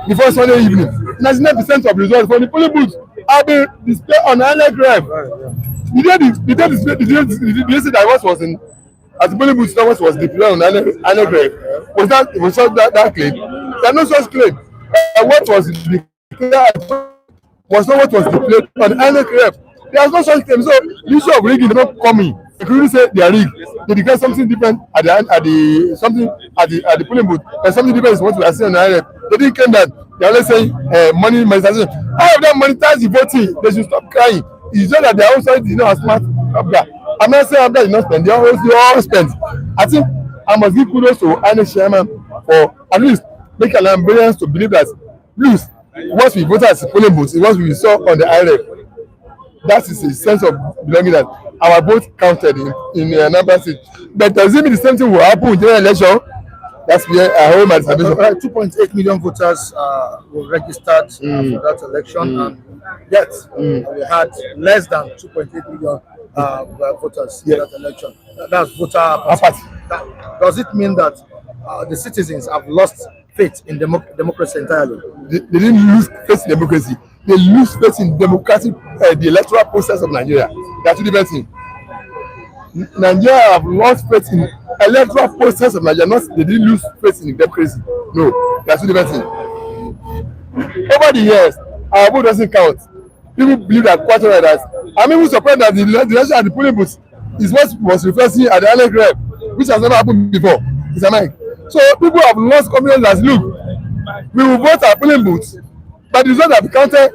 before Sunday evening, 99% of results from the polling booth have been displayed on INEC Rev. The day that was in as the polling booth was displayed on INEC Rev. Was that claim? There are no such claim. What was declared was not what was displayed on INEC Rev. There was no such claim. So the issue of rigging did not come in. They couldn't say they are rigged. They declare something different at the polling booth, and something different is what we are seeing on the INEC. They didn't claim that. They are only saying money monetization. How of them monetize the voting? They should stop crying. It's just that their own side is not as smart up there. I'm not saying Abda did not spend. They all spend. I think I must give kudos to INEC chairman for at least making Anambrans to believe that please, once we voted as polling booths, once we saw on the INEC, that is a sense of belonging that our vote counted in Anambra State. But does it mean the same thing will happen in the election? That's where I hold my reservation. 2.8 million voters were registered for that election, and yet we had less than 2.8 million voters in that election. That's voter apathy. Does it mean that the citizens have lost faith in democracy entirely? They didn't lose faith in democracy. They lose faith in democratic, the electoral process of Nigeria. That's two different things. Nigeria have lost faith in electoral process of Nigeria. Not they didn't lose faith in democracy. No, that's two different things. Over the years, our vote doesn't count. People believe that quite right that I'm even surprised that the election at the polling booth is what was referencing at the Alec rep, which has never happened before. It's a mind. So people have lost confidence as look. We will vote at polling booths, but the result that be counted,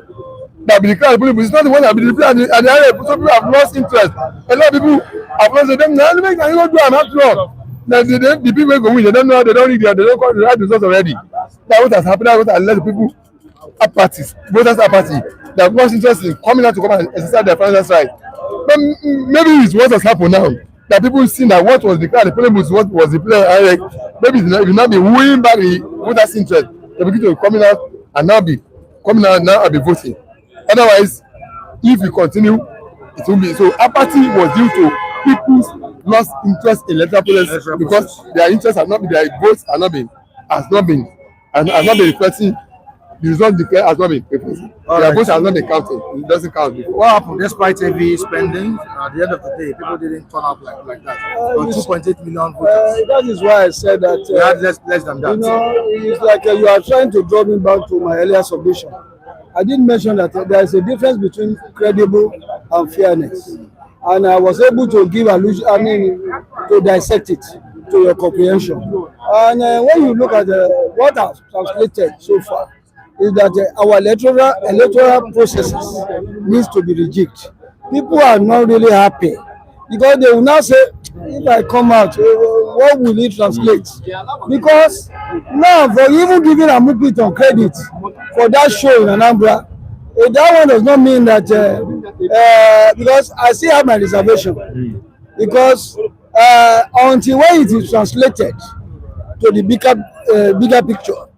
that be declared at polling booths, is not the one that be declared at the Alec. So people have lost interest. A lot of people have lost them. Now they make do am after all. Now the people wey go win, they don't know, they don't read, they don't call the right results already. That's what has happened. That's what has led the people apathy, voters apathy. They have lost interest in coming out to come and exercise their financial right. But maybe it's what has happened now. That people see that what was declared the polling booth, what was declared, maybe it will not be winning back the voters' interest. They begin to coming out and now be coming out now and be voting. Otherwise, if we continue, it will be so. Apathy was due to people's lost interest in electoral process because their interests have not been, their votes have not been reflecting. The result declared has not been reflecting. Their votes has not been counted. It doesn't count before. What happened? Despite heavy spending, at the end of the day, people didn't turn up like that. 2.8 million voters. That is why I said that. We had less than that. You know, it's like you are trying to draw me back to my earlier submission. I did mention that there is a difference between credible and fairness, and I was able to give to dissect it to your comprehension. And when you look at what I've translated so far, is that our electoral processes needs to be rejigged. People are not really happy because they will now say, if I come out, what will it translate? Because now, for even giving Amupiton credit for that show in Anambra, that one does not mean that, because I still have my reservation. Because until when it is translated to the bigger picture,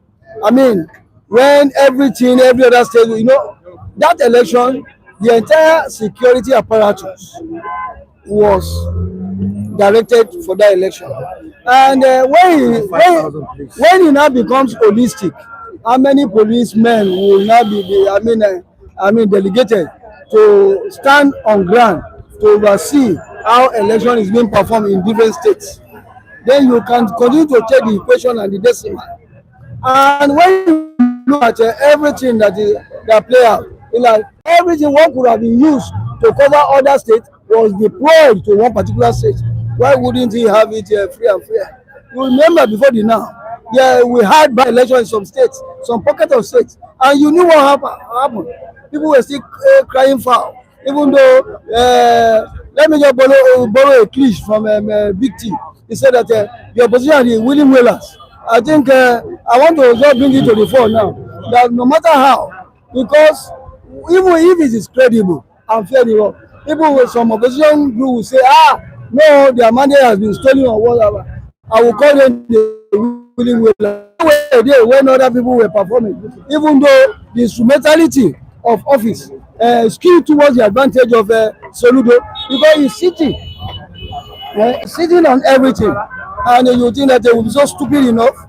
I mean, when every other state, you know, that election, the entire security apparatus was directed for that election. And when it now becomes holistic, how many policemen will now be, delegated to stand on ground to oversee how election is being performed in different states? Then you can continue to take the equation and the decimal. And when you look at everything that play out, like everything what could have been used to cover other states was deployed to one particular state. Why wouldn't he have it free and fair? You remember before the now, we had by election in some states, some pocket of states, and you knew what happened. People were still crying foul, even though let me just borrow a cliche from Big T. He said that the opposition are the willing whalers. I think I want to just bring it to the fore now that no matter how, because even if it is credible and fair, people with some opposition group will say, no, their mandate has been stolen or whatever. I will call them the willing whalers. When other people were performing, even though the instrumentality of office skewed towards the advantage of Soludo, because he's sitting on everything. And you think that they will be so stupid enough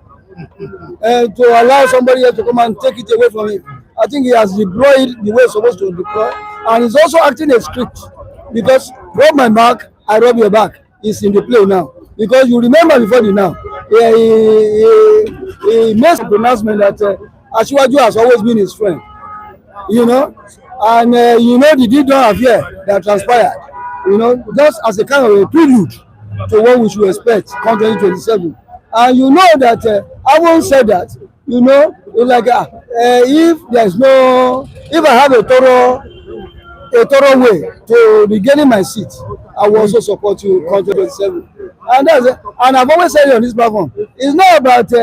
to allow somebody else to come and take it away from him. I think he has deployed the way he's supposed to deploy, and he's also acting a script because rub my back, I rub your back. It's in the play now. Because you remember before the now, he made some pronouncement that Asiwaju has always been his friend, you know, and the deed don't appear that transpired, just as a kind of a prelude to what we should expect come 2027. And you know that I won't say that, it's like if I have a thorough way to regaining my seat, I will also support you come 2027. And I've always said on this platform, it's not about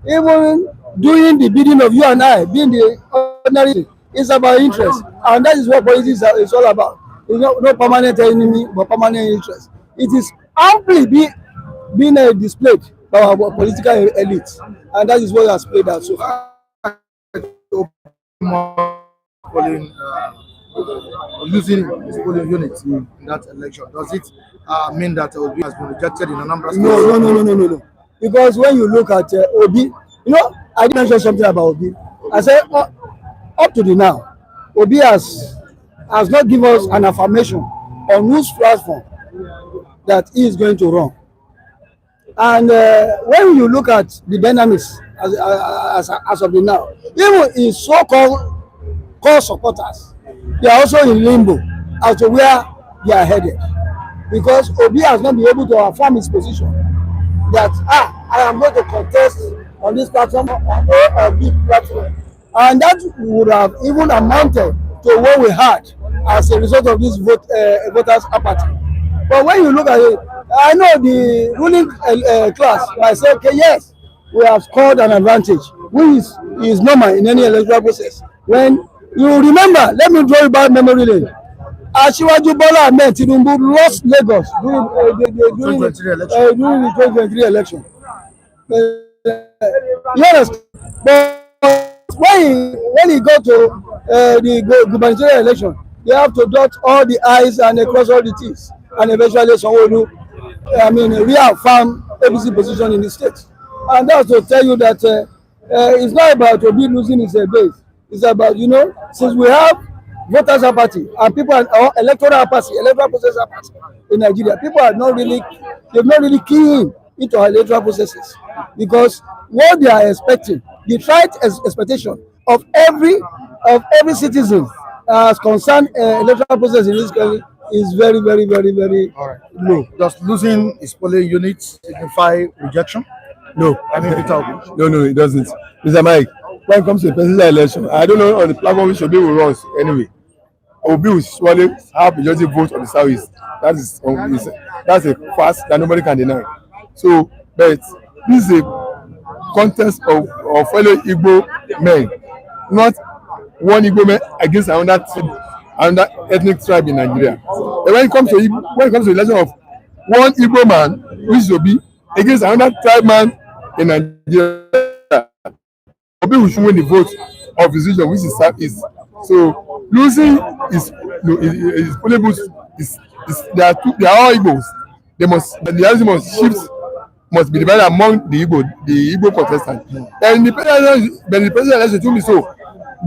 even doing the bidding of you and I, being the ordinary thing. It's about interest, and that is what politics is all about. It's not permanent enemy, but permanent interest. It is amply being displayed our political elite, and that is what has played out so far. Polling, losing his polling unit in that election, does it mean that Obi has been rejected in Anambra State? No. Because when you look at Obi, I did mention something about Obi. I said up to the now, Obi has not given us an affirmation on whose platform that he is going to run. And when you look at the dynamics as of the now, even his so-called core supporters, they are also in limbo as to where they are headed, because Obi has not been able to affirm his position that I am going to contest on this platform or a big platform, and that would have even amounted to what we had as a result of this voters' apathy. But when you look at it, I know the ruling class might say, okay, yes, we have scored an advantage, which is normal in any electoral process. When you remember, let me draw you back memory lane. Asiwaju Bola Tinubu lost Lagos during the 2023 election. Yes, but when he got to the gubernatorial election, they have to dot all the I's and cross all the T's, and eventually Sanwo-Olu, reaffirm APC position in the state. And that's to tell you that it's not about Obi losing his base. It's about, since we have voters apathy and people or electoral apathy, electoral process apathy in Nigeria, people are not really, they've not really keyed into our electoral processes, because what they are expecting, the right expectation of every citizen as concerned electoral process in this country is very, very, very, very low. Does losing his polling unit signify rejection? No, I mean, no, it doesn't. Mr. Mike, when it comes to the presidential election, I don't know on the platform which Obi will run anyway. Obi will surely have majority vote on the southeast. That's a fact that nobody can deny. So, but this is a contest of fellow Igbo men, not one Igbo man against another ethnic tribe in Nigeria. And when it comes to the election of one Igbo man, which is Obi, against another tribe man in Nigeria, Obi will win the vote of his region, which is southeast. So losing his polling booth they are all Igbos. The reality must be divided among the Igbo Protestants. And the presidential election to me, so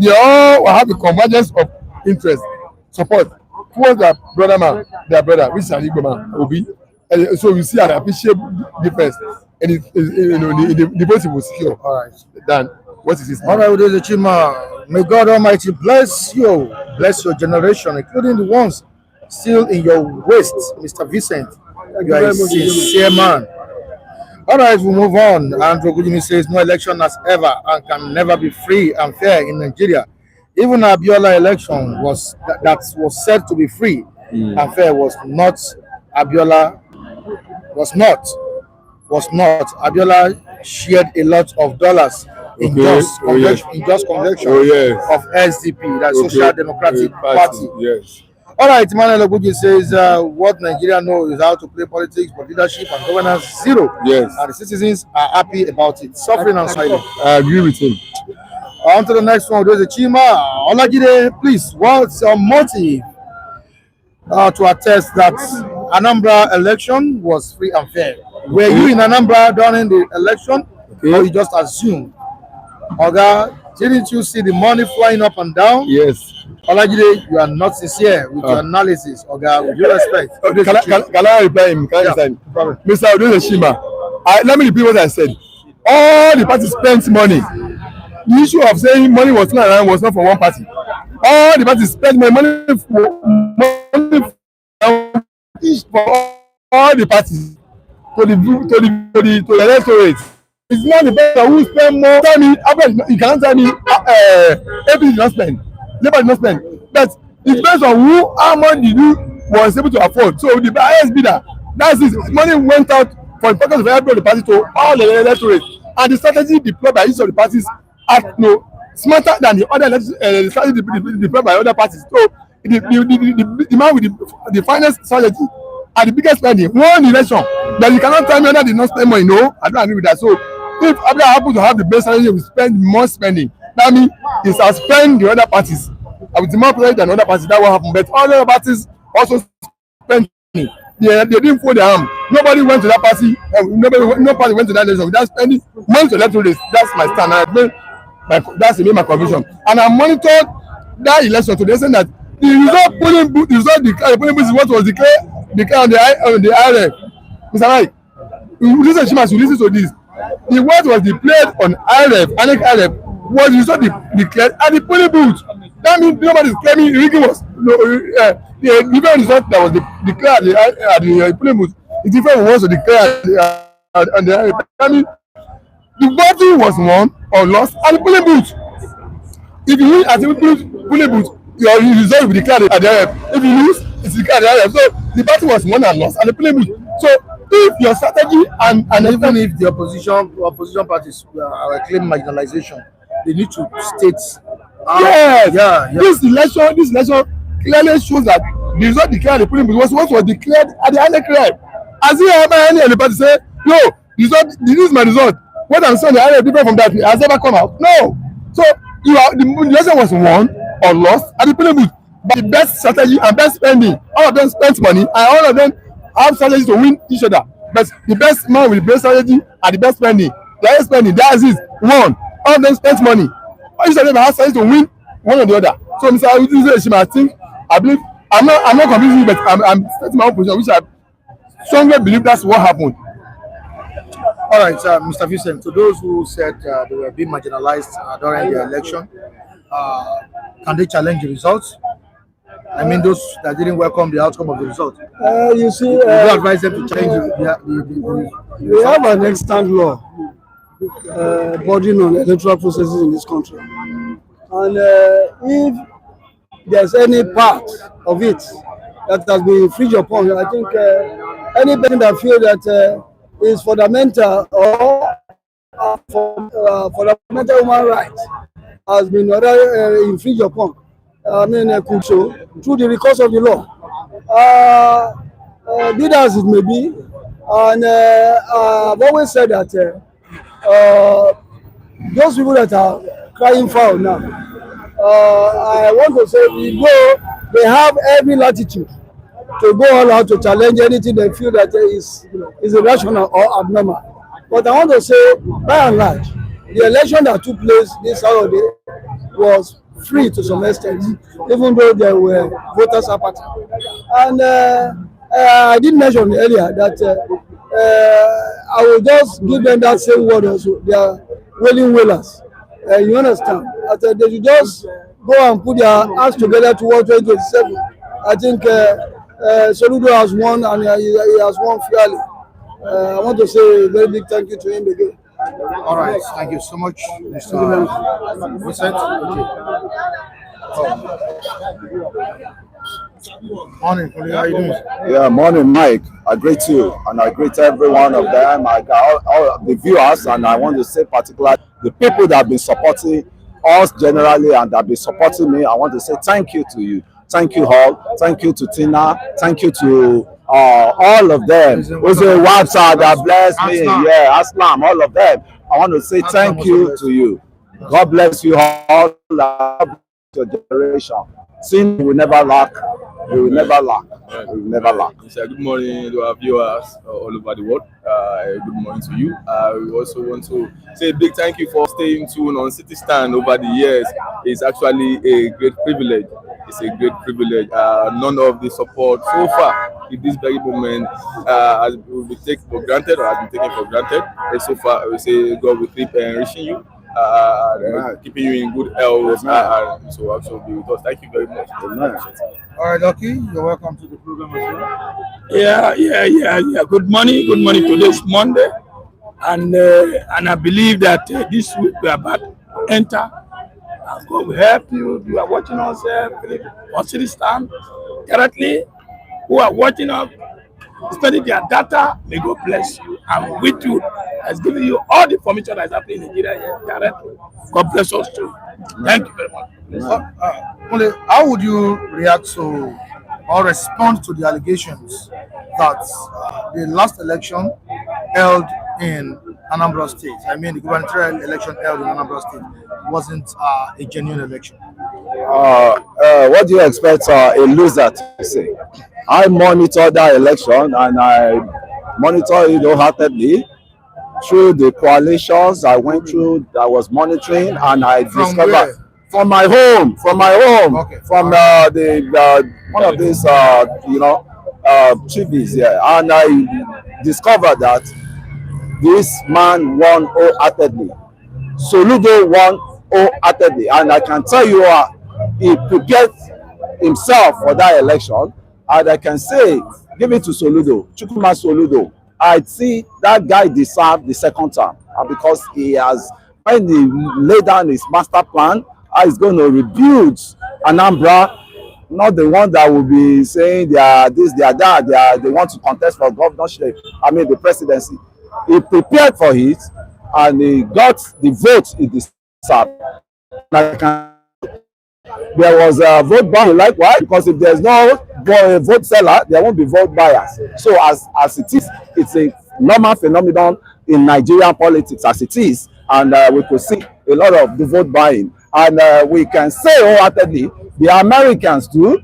they all will have a convergence of interest, support towards their brother, which is an Igbo man, Obi. And so you see an appreciable difference, and the vote will secure. All right. Then what is this? All right, Chima. May God Almighty bless you, bless your generation, including the ones still in your waist, Mr. Vincent. You are a sincere man. All right, we'll move on. Andrew Gudimi says no election has ever and can never be free and fair in Nigeria. Even Abiola election that was said to be free and fair was not. Abiola was not. Abiola shared a lot of dollars in just convention of SDP, that Social Democratic Party. Yes. All right, Emmanuel Oguji says what Nigeria knows is how to play politics, but leadership and governance zero. Yes. And the citizens are happy about it, suffering and silent. I agree with him. On to the next one. There's a Chima. Olajide, please, what's your motive to attest that Anambra election was free and fair? Were you in Anambra during the election, or you just assumed? Oga, didn't you see the money flying up and down? Yes. Olajide, you are not sincere with your analysis. Oga, with due respect. Can I reply him? Mr. Odozeshima, let me repeat what I said. All the parties spent money. The issue of saying money was flying around was not for one party. All the parties spent money for all the parties to the electorate. It's not the person who spend more. Tell me, you cannot tell me AP did not spend, Labour did not spend. But it's based on how much you was able to afford. So the highest bidder, that's it. Money went out for the purpose of every of the party to all the electorate, and the strategy deployed by each of the parties are smarter than the other strategy deployed by other parties. So the man with the finest strategy are the biggest spending one election, but you cannot tell me whether they not spend money. No, I don't agree with that. So if Abia happen to have the best salary, we spend more spending. That means it's outspend the other parties. I will demand more than other parties. That will happen. But all the other parties also spend money. They didn't fold their arm. Nobody went to that party. Nobody went to that election without spending money to electoral race. That's my stand. That's my conviction. And I monitored that election to the extent that the result polling booth, the result declared, polling booth is what was declared on the IRF. Mr. Mike, listen to this. The word was declared on IRF, IRF was the result declared at the polling booth. That means nobody is claiming rigging was the different result that was declared at the polling booth is different from what was declared on the IRF. That means the voting was won or lost at the polling booth. If you win at the polling booth, your result will be declared at the IRF. If you lose, it's declared at the IRF. So the battle was won and lost at the polling booth. So if your strategy and even if the opposition parties claim marginalization, they need to state. Yes. This election clearly shows that the result declared at the polling booth was what was declared at the IRF. As if any party say, no, this is my result. What I'm saying, the IRF different from that has never come out. No. So the election was won or lost at the polling booth by the best strategy and best spending. All of them spent money and all of them have strategies to win each other. But the best man with the best strategy and the best spending, the highest spending, that is one. All of them spent money. Each of them has strategy to win one or the other. So Mr. I believe I'm not convinced, but I'm stating my own position, which I strongly believe that's what happened. All right, Mr. Vincent, to those who said they were being marginalized during the election, can they challenge the results? I mean, those that didn't welcome the outcome of the result. You see, you advise them to challenge we have an extant law bordering on electoral processes in this country. And if there's any part of it that has been infringed upon, I think any person that feels that is fundamental or fundamental human rights has been infringed upon. I mean, could show through the recourse of the law. Be that as it may be, and I've always said that those people that are crying foul now, I want to say, they have every latitude to go all out to challenge anything they feel that is irrational or abnormal. But I want to say, by and large, the election that took place this Saturday was free to some extent, even though there were voters apathy. And I did mention earlier that I will just give them that same word also. They are willing willers. You understand? That they should just go and put their hands together towards 2027. I think Soludo has won, and he has won fairly. I want to say a very big thank you to him again. All right, thank you so much, Mr. Vincent. Morning, how are you doing? Yeah, morning, Mike. I greet you, and I greet every one of them. I got all the viewers, and I want to say particularly the people that have been supporting us generally and that have been supporting me. I want to say thank you to you. Thank you all. Thank you to Tina. Thank you to all of them. Who's a WhatsApp that blessed me? Yeah, Aslam, all of them. I want to say thank you to you. God bless you all. Your generation. Sin will never lack. We will never lack. We will never lack. Good morning to our viewers all over the world. Good morning to you. We also want to say a big thank you for staying tuned on City Stand over the years. It's actually a great privilege. It's a great privilege. None of the support so far in this very moment has been taken for granted or has been taken for granted. And so far, we say God will keep enriching you. Keeping you in good health, and so also be with us. Thank you very much. All right, Lucky, you're welcome to the program as well. Yeah. Good morning today's Monday, and I believe that this week we are about to enter. God will help you. You are watching us on City Stand currently. Who are watching us, spending their data, may God bless you. I'm with you. Has given you all the information that's happening in Nigeria here directly. God bless us too. Thank you very much. How would you react to or respond to the allegations that the last election held in Anambra State, I mean the gubernatorial election held in Anambra State, wasn't a genuine election? What do you expect a loser to say? I monitor that election and I monitor it wholeheartedly through the coalitions I went through. I was monitoring and I discovered where? from my home, Okay. from one of these TVs here, and I discovered that this man won wholeheartedly. Soludo won wholeheartedly, and I can tell you he prepared himself for that election, and I can say, give it to Soludo, Chukwuma Soludo. I see that guy deserved the second term, because he has, when he laid down his master plan, how he's going to rebuild Anambra, not the one that will be saying they are this, they are that, they want to contest for governorship, the presidency. He prepared for it, and he got the vote he deserved. There was a vote buying likewise, because if there's no vote seller, there won't be vote buyers. So as it is, it's a normal phenomenon in Nigerian politics as it is, and we could see a lot of the vote buying. And we can say wholeheartedly, the Americans do,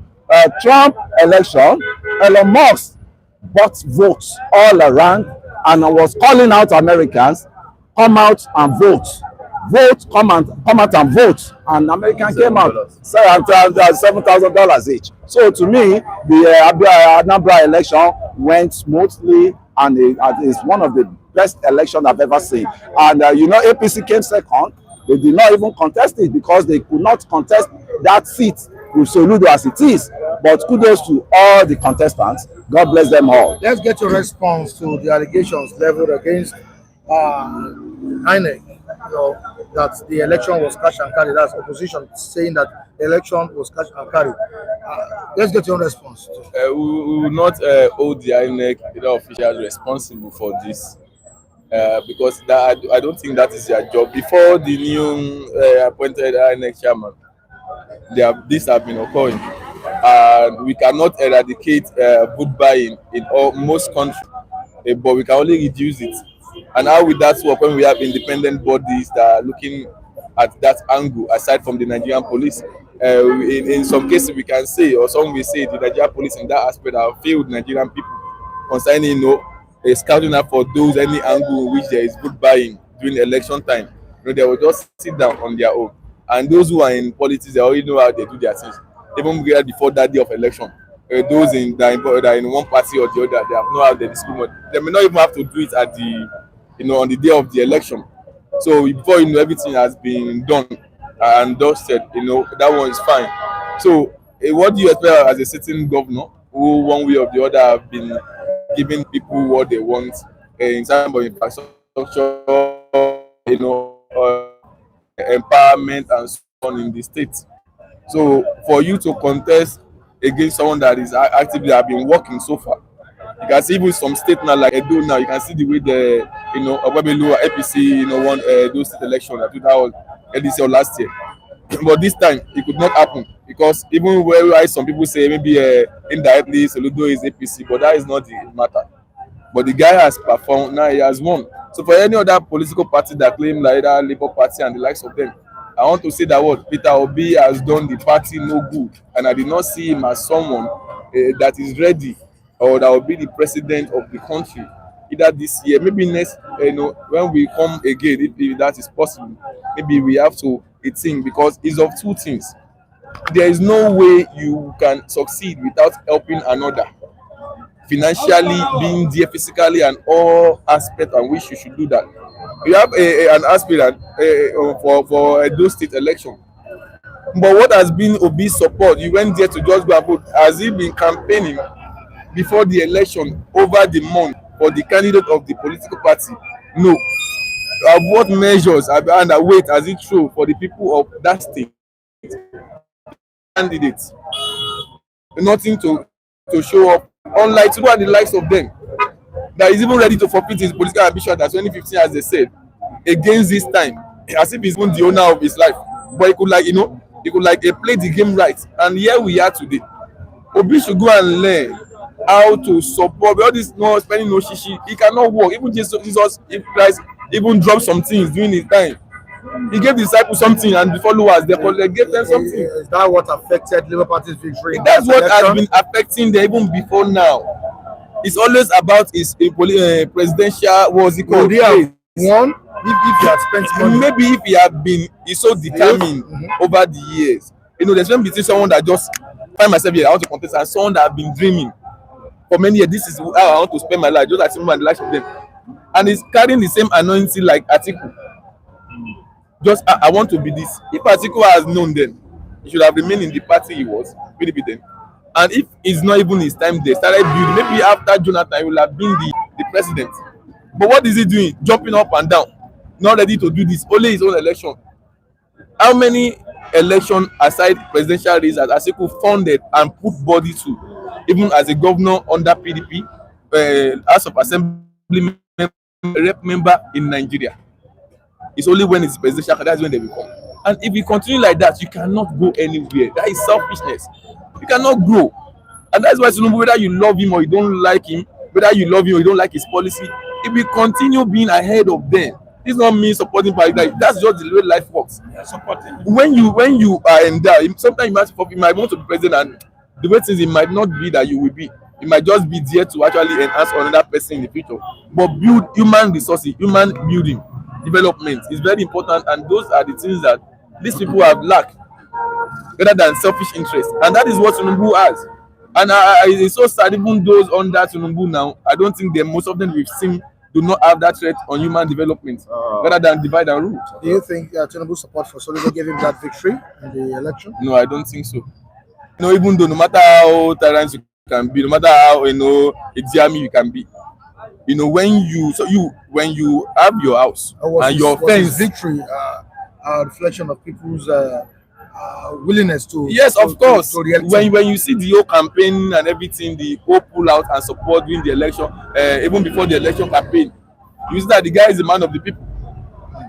Trump election, Elon Musk bought votes all around, and I was calling out Americans, come out and vote. Come out and vote. And American came out, $7,000 each. So to me, the Anambra election went smoothly, and it is one of the best elections I've ever seen. And APC came second. They did not even contest it because they could not contest that seat with Soludo as it is. But kudos to all the contestants. God bless them all. Let's get your response to the allegations leveled against INEC, that the election was cash and carry. That's opposition saying that the election was cash and carry. Let's get your response. We will not hold the INEC officials responsible for this. Because I don't think that is their job. Before the new appointed INEC chairman, this have been occurring, and we cannot eradicate vote buying in most countries, but we can only reduce it. And how will that work when we have independent bodies that are looking at that angle, aside from the Nigerian police? In some cases, we can say, or some will say, the Nigerian police in that aspect have failed Nigerian people concerning scouting up for those any angle in which there is vote buying during election time. They will just sit down on their own. And those who are in politics, they already know how they do their things. Even before that day of election, those that are in one party or the other, they have know how they discriminate. They may not even have to do it at the on the day of the election. So before everything has been done and dusted, that one is fine. So what do you expect as a sitting governor who one way or the other have been giving people what they want in terms of infrastructure, empowerment and so on in the state? So for you to contest against someone that is actively have been working so far, you can see even some states now like Edo now, you can see the way the Obabelu APC won those state elections. I think that was this year or last year. But this time it could not happen, because even where some people say maybe indirectly Soludo is APC, but that is not the matter. But the guy has performed, now he has won. So for any other political party that claim like that Labour Party and the likes of them, I want to say that what Peter Obi has done the party no good, and I did not see him as someone that is ready or that will be the president of the country either this year, maybe next. When we come again, if that is possible, maybe we have to think, because it's of two things. There is no way you can succeed without helping another, financially, being there physically, and all aspects on which you should do that. You have an aspirant for those state election, but what has been Obi's support? You went there to just go and vote. Has he been campaigning before the election over the month for the candidate of the political party? No. What measures are underweight as it true for the people of that state candidates? Nothing to show up, unlike Tinubu and the likes of them, that is even ready to forfeit his political ambition as 2015, as they said, against this time, as if he's even the owner of his life. But he could play the game right. And here we are today. Obi should go and learn how to support all this no spending no shishi. It cannot work. Even Jesus Christ even dropped some things during his time. He gave the disciples something and the followers they gave them something. Is that what affected Labour Party's victory? That's what has been affecting them even before now. It's always about his presidential, what's it called? One, if you had spent money. Maybe if he had been so determined over the years. You know, there's one between someone that just find myself here, I want to contest, and someone that have been dreaming for many years. This is how I want to spend my life, just like someone the life of them. And he's carrying the same anointing like Atiku. Just I want to be this. If Atiku has known then, he should have remained in the party he was, PDP then. And if it's not even his time, they started building. Maybe after Jonathan, he will have been the president. But what is he doing? Jumping up and down, not ready to do this. Only his own election. How many election aside presidential race as Atiku funded and put body to, even as a governor under PDP, House of Assembly rep member in Nigeria? It's only when it's presidential that's when they will come. And if you continue like that, you cannot go anywhere. That is selfishness. You cannot grow. And that's why Tinubu, whether you love him or you don't like him, whether you love him or you don't like his policy, if we continue being ahead of them, it's not me supporting party. That's just the way life works. When you are in there, sometimes you might want to be president, and the way things it might not be that you will be. It might just be there to actually enhance another person in the future. But build human resources, human building, development is very important, and those are the things that these people have lacked, rather than selfish interest. And that is what Tinubu has. And it's so sad, even those under Tinubu now, I don't think most of them we've seen do not have that threat on human development, rather than divide and rule. Do you think Tinubu's support for Soludo gave him that victory in the election? No, I don't think so. Even though no matter how tyrant you can be, no matter how a jammy you can be, when you have your house and your fence, victory a reflection of people's willingness to. Yes, of course. When you see the whole campaign and everything, the whole pull out and support during the election, even before the election campaign, you see that the guy is a man of the people.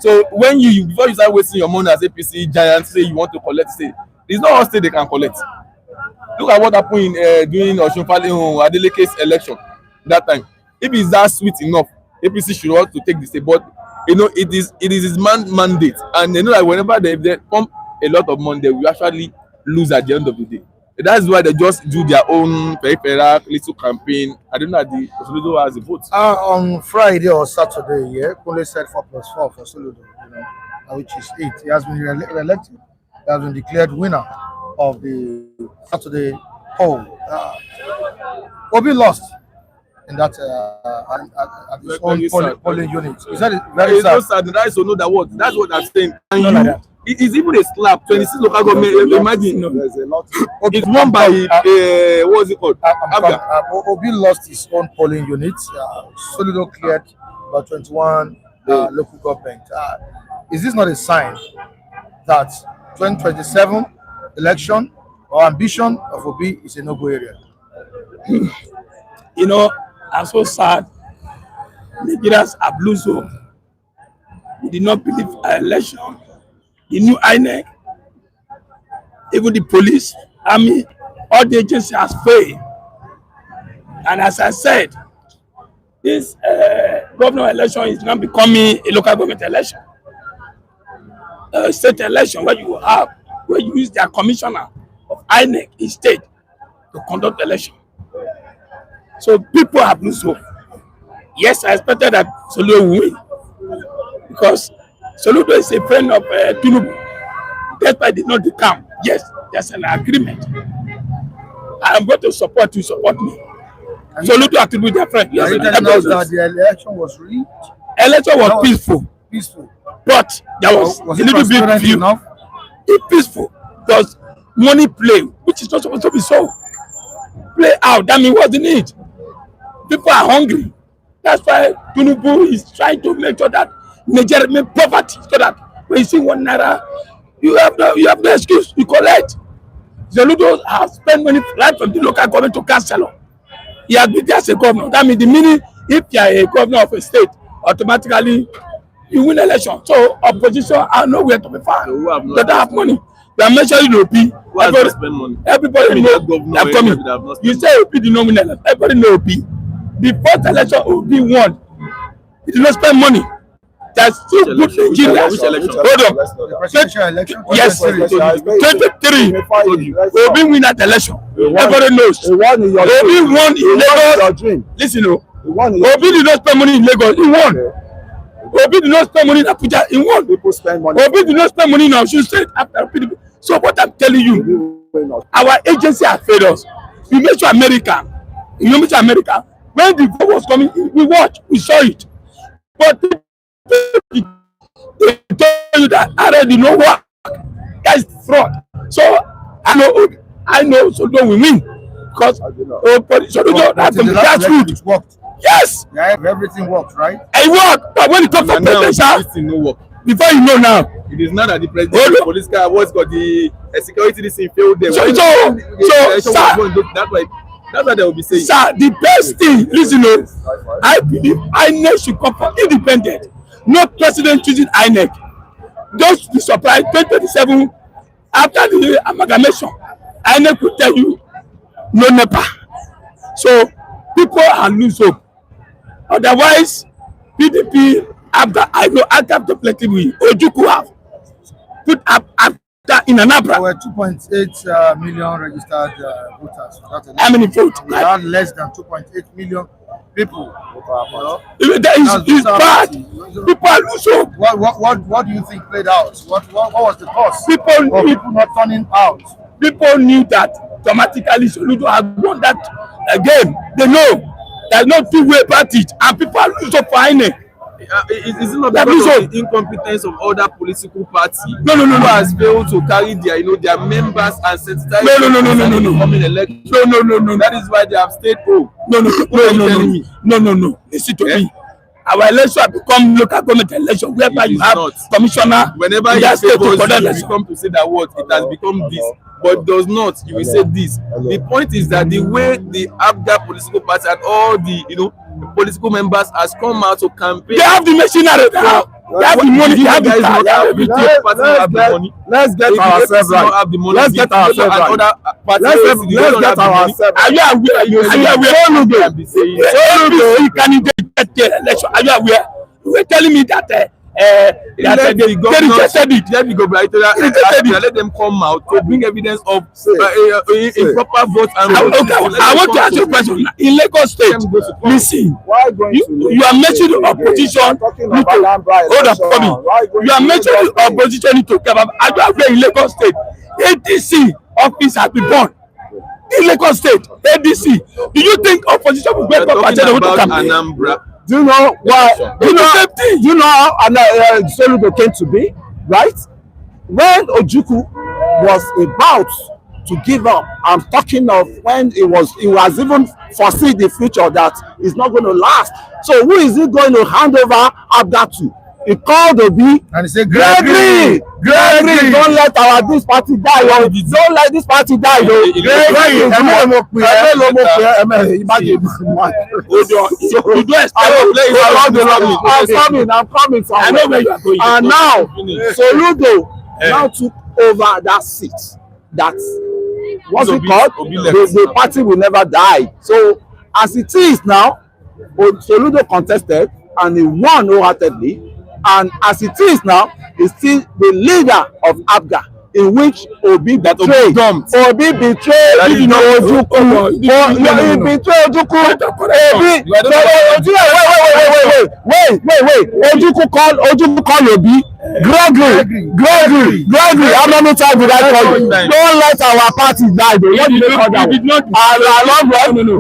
So when before you start wasting your money as APC giant, say you want to collect state, there's no state they can collect. Look at what happened during Adeleke's election that time. If it's that sweet enough, APC should want to take the state, but it is his mandate, and they know that whenever they pump a lot of money, they will actually lose at the end of the day. That's why they just do their own peripheral little campaign. I don't know that the Soludo has a vote. On Friday or Saturday, Kunle said 4+4 for Soludo, which is 8. He has been re-elected. He has been declared winner of the Saturday poll. Obi lost in that at his own polling unit. Is that very sad? It's so sad. That is to know that what that's what I'm saying. And it's even a slap. 26 local government. Imagine, There's a lot. it's won by what's it called? Obi lost his own polling unit. Soludo cleared about 21 local government. Is this not a sign that 2027 election or ambition of Obi is a no-go area? I'm so sad. Nigerians have lost hope. We did not believe our election. The new INEC, even the police, army, all the agencies has failed. And as I said, this governor election is now becoming a local government election. A state election where you use their commissioner of INEC in state to conduct election. So people have lost hope. Yes, I expected that Soludo will win because Soludo is a friend of Tinubu. That's why they did not decamp. Yes, there's an agreement. I'm going to support you, support me. Soludo have to be their friend. Yes, that the election was rigged. Election was peaceful. But there was a little bit few. Enough? It's peaceful. Because money play, which is not supposed to be so. Play out. That means what's the need? People are hungry. That's why Tinubu is trying to make sure that Nigeria make poverty, so that when you see 1 naira, you have no excuse. You collect. Soludo has spent money right from the local government to Chancellor. He has been there as a governor. That means the meaning, if you are a governor of a state, automatically you win election. So opposition are nowhere to be found. They don't have money. They are measuring Obi Who has not spent money? Everybody know I'm coming. You say Obi did not win election. Everybody know Obi. The first election Obi won. He did not spend money. There's still good Nigeria. Hold on. Yes, 23. Obi win that election. Everybody knows. Obi won in Lagos. Listen, Obi did not spend money in Lagos. He won. Obi did not spend money in Abuja. He won. Obi did not spend money in Osun State after PDP. So what I'm telling you, our agency has failed us. We made to America. You made to America. When the vote was coming, we watched, we saw it. But they told you that already no work. That is fraud. So I know Soludo will win because Soludo has the grassroots. Worked. Yes. Yeah, everything worked, right? It worked, but when it comes to presidential, no work. Before you know now, it is not that the president, the police car, what's got the security this thing failed them. So that's what they will be saying. Sir, the best thing, listen, I believe INEC should come for independent. No president choosing INEC. Just be surprised, 2027, after the amalgamation, INEC will tell you, no NEPA. So, people are lose hope. Otherwise, PDP, I know AGAP definitively, Ojukwu have put up in Anambra. There were 2.8 million registered voters. How many votes? We had less than 2.8 million people. That is bad. People are lose hope. What do you think played out? What was the cause? People not turning out. People knew that dramatically Soludo had won that game. They know there's no two-way about it, and people are lose hope for INEC. Is it not because of the incompetence of other political parties? No. Who has failed to carry their, their members and sensitize No. Coming election? No. That is why they have stayed home. No. Listen to me. Our election has become local government election, whereby you have commissioner. Whenever you come to say that what it has become this, but does not. You will say this. The point is that the way the ABGA political party and all the political members has come out to campaign. They have the machinery now. They have the money. They have the car. Let's get ourselves right. Let's get ourselves right. Are you aware? Soludo candidate get the election. Are you aware? You were telling me that they rejected it. Let them come out to bring evidence of improper vote. I want to ask you a question. In Lagos State, listen, you are mentioning the opposition. Hold up for me. You are mentioning the opposition to come up. Are you aware in Lagos State, ADC office has been born in Lagos State? ADC. Do you think opposition will wake up and say they want to campaign? Anambra. Do you know why? You know how Soludo came to be, right? When Ojukwu was about to give up, I'm talking of when he was even foresee the future that it's not going to last. So who is he going to hand over Abda to? He called Obi and he said, Gregory, don't let this party die. Don't let this party die. I'm coming. I know where you are going. And now, Soludo now took over that seat. That's what's it called? The party will never die. So, as it is now, Soludo contested and he won wholeheartedly. And as it is now, he's still the leader of ABGA, in which Obi betrayed. Obi betrayed Ojukwu. He betrayed Ojukwu. Wait. Ojukwu called Obi. Gregory. How many times did I call you? Don't let our party die. What did they call that?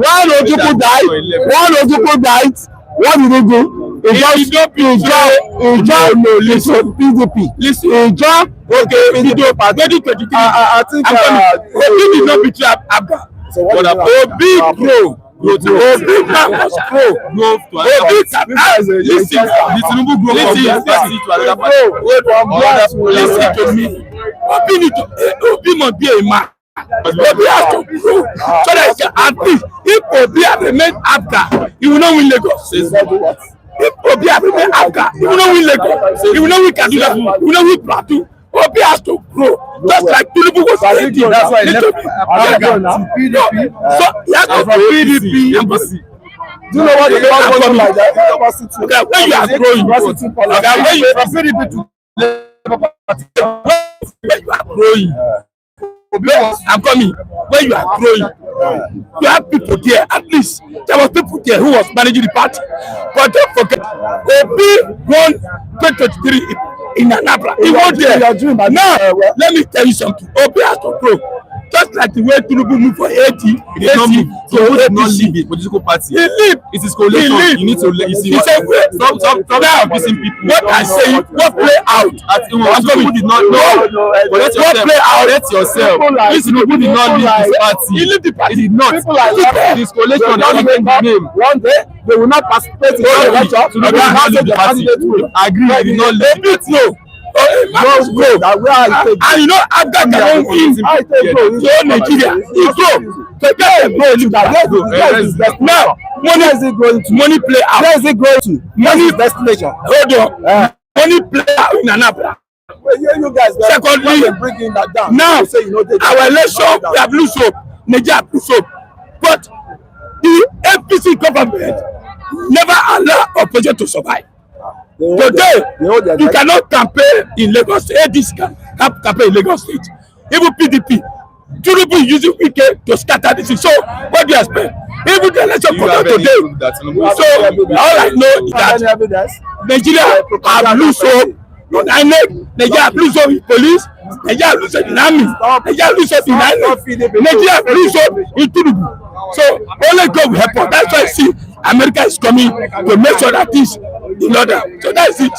When Ojukwu died, what did he do? He joined PDP. Listen. He joined PDP party. I think Obi did not betray ABGA. So what Obi listen to me. Obi must be a man. Obi has to prove so that at least if Obi had remained ABGA, he will not win Lagos. If Obi had remained ABGA, he will not win Lagos. He will not win Kaduna. He will not win Plateau. Obi has to grow. Just like Tinubu was ready. That's why I left PDP. So he has to PDP. Do you know what they call one like that? Okay, when you are growing, okay, when you from PDP to when you are growing, I'm coming. When you are growing, you have people there. At least there was people there who was managing the party. But don't forget, Obi won 2023 in Anambra. He won there. Now, let me tell you something. Obi has to grow. Just like the way Tinubu moved for 80, he did not move. So he did not leave the political party. He lived. It is coalition. You need to you see. He said, stop abusing people. What I say, what play out? Tinubu did not know. Let yourself. Tinubu did not leave his party. He left the party. He did not. This coalition not even the name. One day they will not participate in the election. Tinubu did not leave the party. Agree. He did not leave the party. And you know, after that win, so Nigeria, he go. Now, money is it going to? Money play out. Where is it going to? Money destination. Hold on. Money play out in Anambra. You guys, secondly, bringing that down. Now, our election, we have lose hope. Nigeria have lose hope. But the APC government never allow opposition to survive. Today, you cannot campaign in Lagos State. ADC can campaign in Lagos State. Even PDP, Tinubu using Wike to scatter this. So, what do you expect? Even the election for today. So, all I know is that Nigeria have lose hope. Nigeria have lose hope in police. Nigeria have lose hope in army. Nigeria have lose hope in INEC. Nigeria have lose hope in Tinubu. So, only God will help us. That's why I see America is coming to make sure that this in order. So that's it.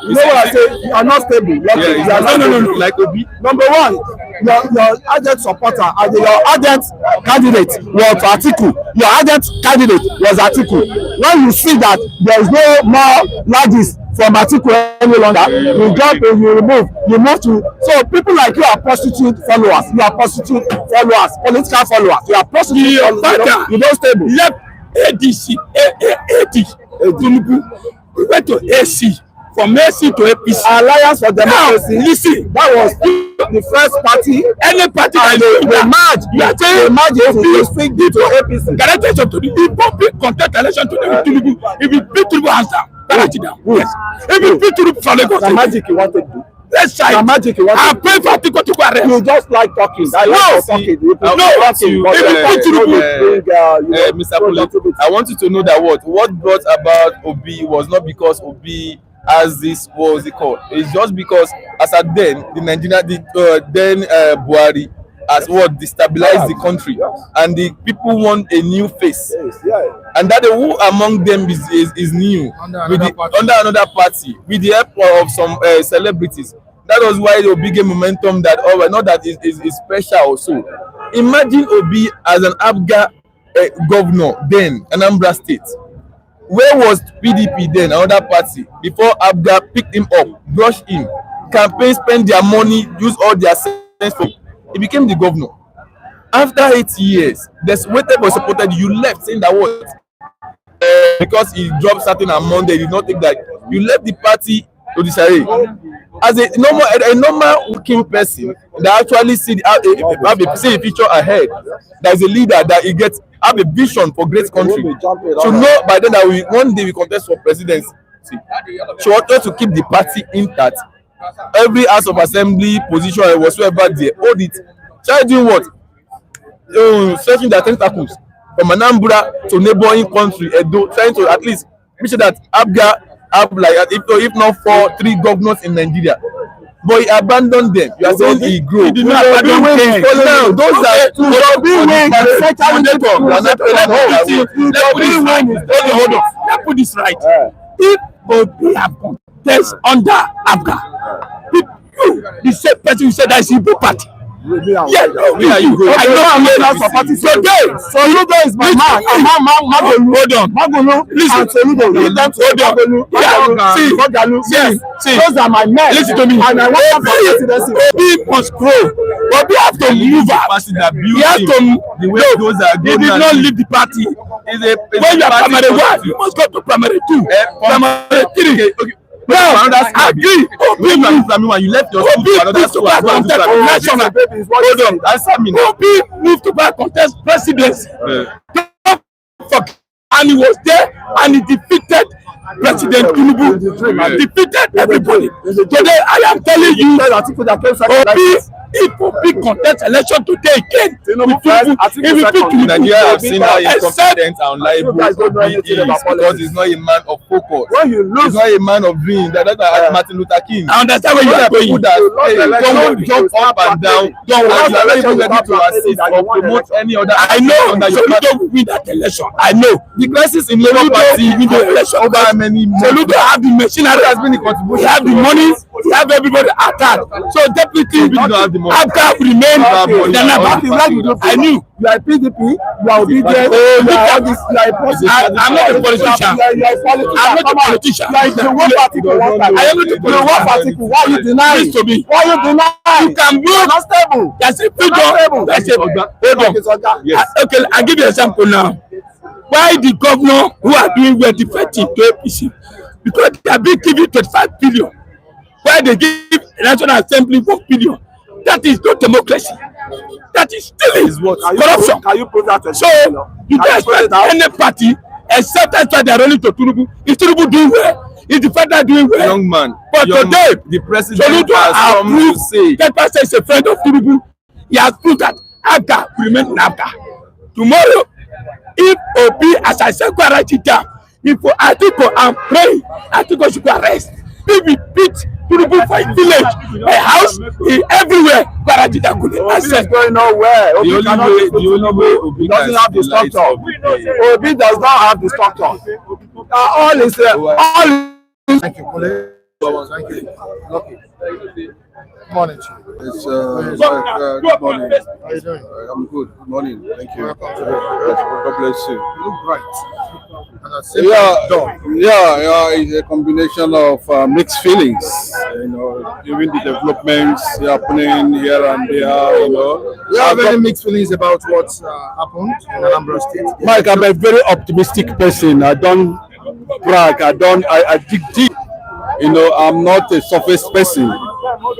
You know what I say? You are not stable. No. Like Obi. Number one, your ardent supporter and your ardent candidate was Atiku. Your ardent candidate was Atiku. When you see that there is no more ladies from Atiku any longer, you jump and you move to. So people like you are prostitute followers. You are prostitute followers, political followers. You are prostitute followers. You don't stable. Left ADC, Tinubu. We went to AC. From AC to APC. Alliance for Democracy. Now, listen, that was the first party. Any party and they merged. You are saying to speak to APC. Connected to the public contest election to Tinubu. If you beat Tinubu, answer. Balance it down. Yes. If you beat Tinubu for Lagos, the magic you want to do. Let's try. The magic you want to do. I pray for Tinubu to go arrest. You just like talking. Mr. Pulit, I want you to know that what brought about Obi was not because Obi as this was it called. It's just because as at then the Nigeria Buhari as what destabilized the country and the people want a new face. And that who among them is new under another party with the help of some celebrities. That was why the Obi gave momentum that not that is special also. Imagine Obi as an Abga governor then Anambra State. Where was PDP then, another party, before Abga picked him up, brushed him, campaign, spend their money, use all their sense for he became the governor. After 8 years, there's whatever supported you left saying that what? Because he dropped certain amount, they did not take that. You left the party to disarray. As a normal working person that actually see the future ahead, there's a leader that he gets have a vision for great country. So know by then that one day we contest for presidency. She wanted to keep the party intact. Every house of assembly position whatsoever there, hold it. Try doing what? Stretching their tentacles from Anambra to neighboring country, Edo, trying to at least make sure that Abga have like if not 3 governors in Nigeria. But he abandoned them. You are saying he grew. He did not abandon them. Those are two. Let's put this right. If Obi have contest under Abga, the same person who said that is Igbo party. Yeah, I know I'm not supporting today. Soludo is my man. Hold on. Listen. Hold on. See. Those are my men. Listen to me. And I want them for presidency. Obi must grow. Obi have to move up. He has to. He did not leave the party. When you are primary 1, you must go to primary 2. Primary 3. Now, I agree. Obi you left your school for another school. Hold on, answer me now. Obi moved to go and contest presidency. And he was there and he defeated President Tinubu, defeated everybody. Today I am telling you, if Obi contest election today again, Nigeria have seen how incompetent and unliable Obi is because he's not a man of focus. He's not a man of dreams. That's Martin Luther King. I understand where you are going. Don't jump up and down. Don't worry, you are not even ready to assist or promote any other. I know Soludo will win that election. I know the crisis in Labour Party win the election. Over many months. Soludo have the machinery, has been the contribution. He have the money. He have everybody attacked. So definitely Abga will remain Anambra. I knew. You are PDP, you are obedient, I'm not a politician. I'm not a politician. You are the one particle one time. I am not a politician. The one particle. Why you deny? To me. Why you deny? You can move. Not stable. There's a freedom. There's a hold on. Yes. Okay, I'll give you an example now. Why the governor who are doing well defective to APC? Because they have been given 25 billion. Why they give National Assembly 4 billion? That is not democracy. That is stealing. Corruption. Can you prove that? So you can't expect any party except that they are running to Tinubu. Is Tinubu doing well? Is the federal doing well? Young man. But today, the president Soludo has come to say that person is a friend of Tinubu. He has proved that Abga will remain in Abga. Tomorrow, if Obi, as I said, go write it down. If Atiko, I'm praying, Atiko should go arrest. If we beat Tinubu for a village, a house, everywhere, Obi is going nowhere. The only way Obi doesn't have the structure. Obi does not have the structure. All is Thank you, Kule. Thank you. Lucky. Good morning. It's good morning. How are you doing? I'm good. Good morning. Thank you. Welcome to God bless you. You look bright. And that's It's a combination of mixed feelings. You know, even the developments happening here and there. You know, you have very mixed feelings about what happened in Anambra State. Mike, I'm a very optimistic person. I don't brag. I dig deep. You know, I'm not a surface person.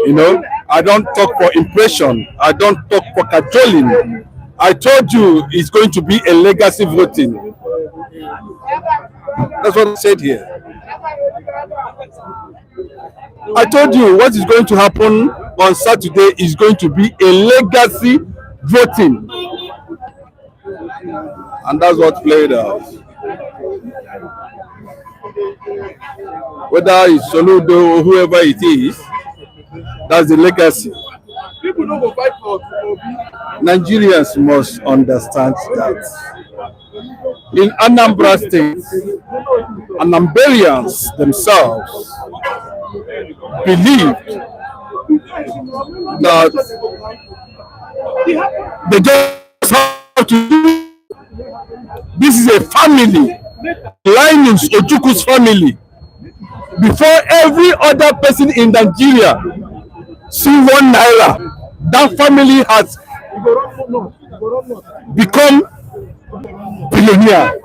You know, I don't talk for impression. I don't talk for cajoling. I told you it's going to be a legacy voting. That's what I said here. I told you what is going to happen on Saturday is going to be a legacy voting. And that's what played out. Whether it's Soludo or whoever it is, that's the legacy. Nigerians must understand that in Anambra State, Anambrians themselves believed that they just have to do. This is a family, Linus Ojuku's family. Before every other person in Nigeria see 1 naira, that family has become billionaire,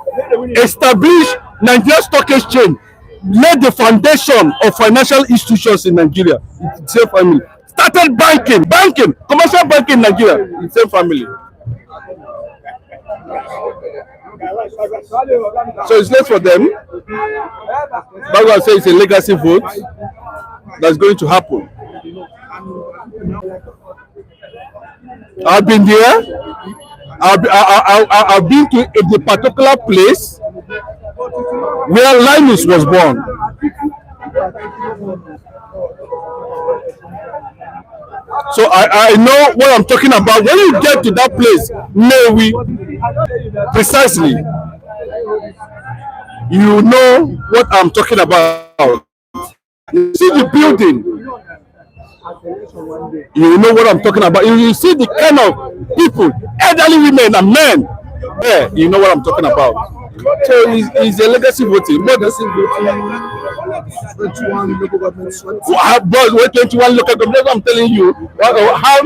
established Nigeria Stock Exchange, laid the foundation of financial institutions in Nigeria. It's the same family. Started banking, commercial banking in Nigeria. It's the same family. So it's left for them. Bagua says it's a legacy vote that's going to happen. I've been there. I've been to the particular place where Linus was born. So I know what I'm talking about. When you get to that place, maybe precisely, you know what I'm talking about. You see the building, you know what I'm talking about. You see the kind of people, elderly women and men, there, you know what I'm talking about. So it's a legacy voting. Legacy voting. 21 local governments. 21 local governments. I'm telling you, how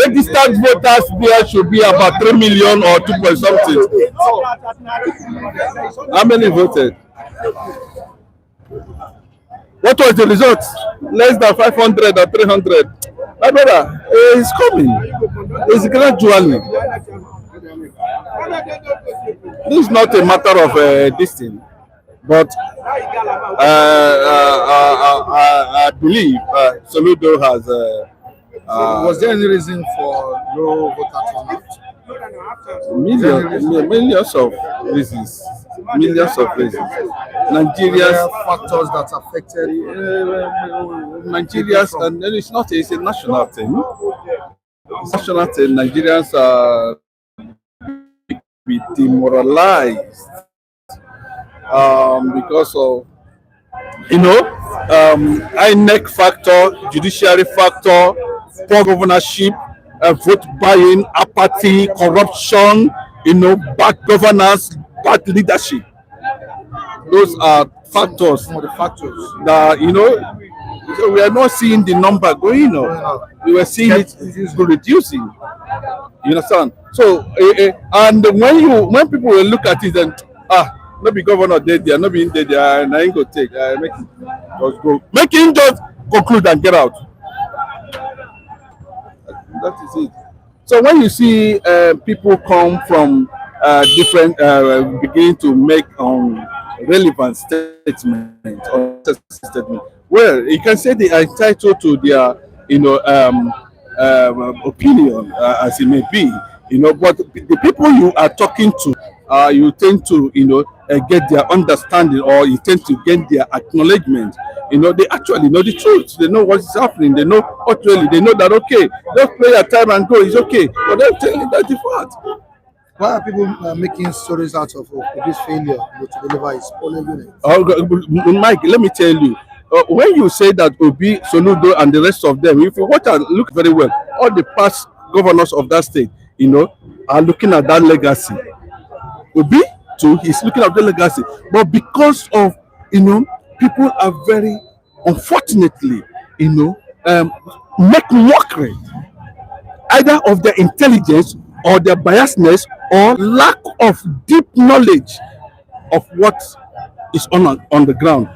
registered voters there should be about 3 million or 2 point something. How many voted? What was the result? Less than 500 or 300. My brother, it's coming. It's gradually. This is not a matter of this thing, but I believe Soludo has. Was there any reason for low voter turnout? Millions of reasons. Millions of reasons. Nigeria's factors that affected Nigeria's, and it's a national thing. It's a national thing. Nigerians are be demoralized because of INEC factor, judiciary factor, poor governorship, vote buying, apathy, corruption, bad governance, bad leadership. Those are factors. some of the factors. That so we are not seeing the number going up. We were seeing it reducing. You understand? So and when people will look at it and maybe governor dead there, not being dead there, and I ain't gonna take make him just conclude and get out. That is it. So when you see people come from different beginning to make relevant statements or statement, well, you can say they are entitled to their opinion as it may be, but the people you are talking to, you tend to get their understanding, or you tend to get their acknowledgement. They actually know the truth. They know what is happening. They know what really. They know that okay, just play your time and go. It's okay. But they're telling you that's the fact. Why are people making stories out of this failure to deliver his polling unit? Mike, let me tell you. When you say that Obi, Soludo, and the rest of them, if you watch and look very well, all the past governors of that state, are looking at that legacy. Obi too, he's looking at the legacy, but because of people are very unfortunately, make mockery either of their intelligence or their biasness or lack of deep knowledge of what is on the ground.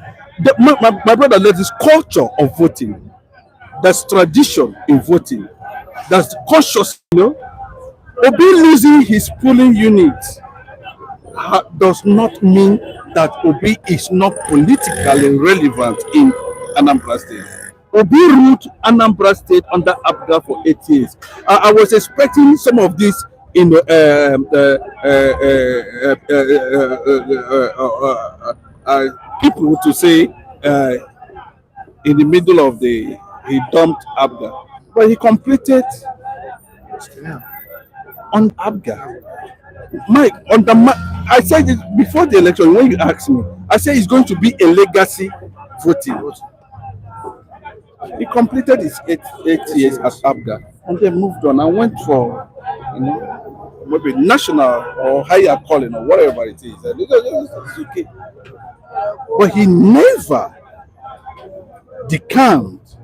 My brother, there's this culture of voting. There's tradition in voting. There's conscious, Obi losing his polling unit does not mean that Obi is not politically relevant in Anambra State. Obi ruled Anambra State under Abga for 8 years. I was expecting some of these, people to say in the middle of he dumped Abga, but he completed on Abga. Mike, I said it before the election when you asked me. I said it's going to be a legacy voting. He completed his eight years as Abga and then moved on and went for maybe national or higher calling or whatever it is. It's okay. But he never decamped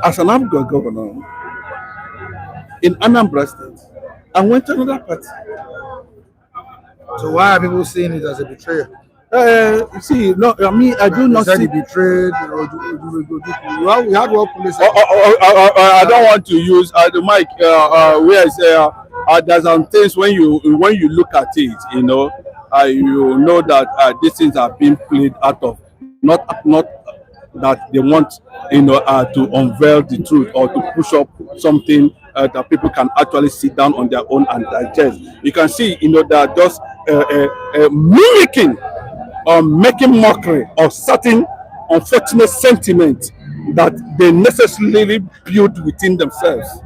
as an Abga governor in Anambra State and went to another party. So why are people seeing it as a betrayal? You see, no, I do not see. He betrayed. We had one police. I don't want to use the mic. Where I say there's some things when you look at it, you know that these things are being played out of not that they want to unveil the truth or to push up something that people can actually sit down on their own and digest. You can see they're just mimicking or making mockery of certain unfortunate sentiments that they necessarily build within themselves.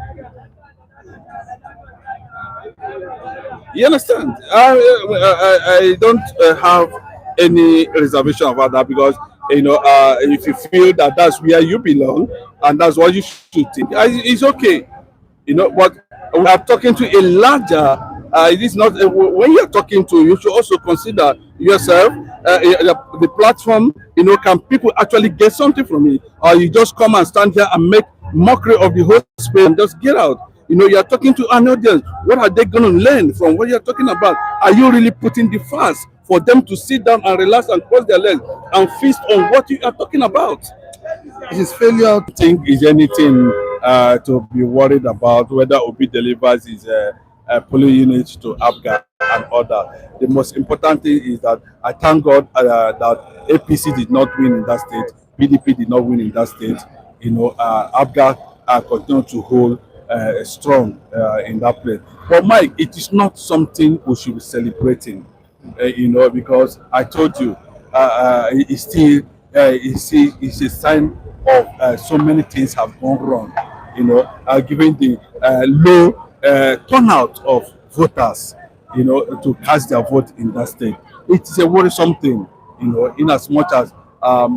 You understand? I don't have any reservation about that because if you feel that that's where you belong and that's what you should think, it's okay. But we are talking to a larger. It is not when you are talking to. You should also consider yourself. The platform. Can people actually get something from it, or you just come and stand here and make mockery of the whole space and just get out? You are talking to an audience. What are they going to learn from what you are talking about? Are you really putting the fast for them to sit down and relax and cross their legs and feast on what you are talking about. His failure. I think is anything to be worried about, whether Obi delivers his polling unit to APGA and other. The most important thing is that I thank God that APC did not win in that state, PDP did not win in that state. APGA continue to hold strong in that place. But Mike, it is not something we should be celebrating, because I told you, it's a sign of so many things have gone wrong, given the low turnout of voters, to cast their vote in that state. It is a worrisome thing, in as much as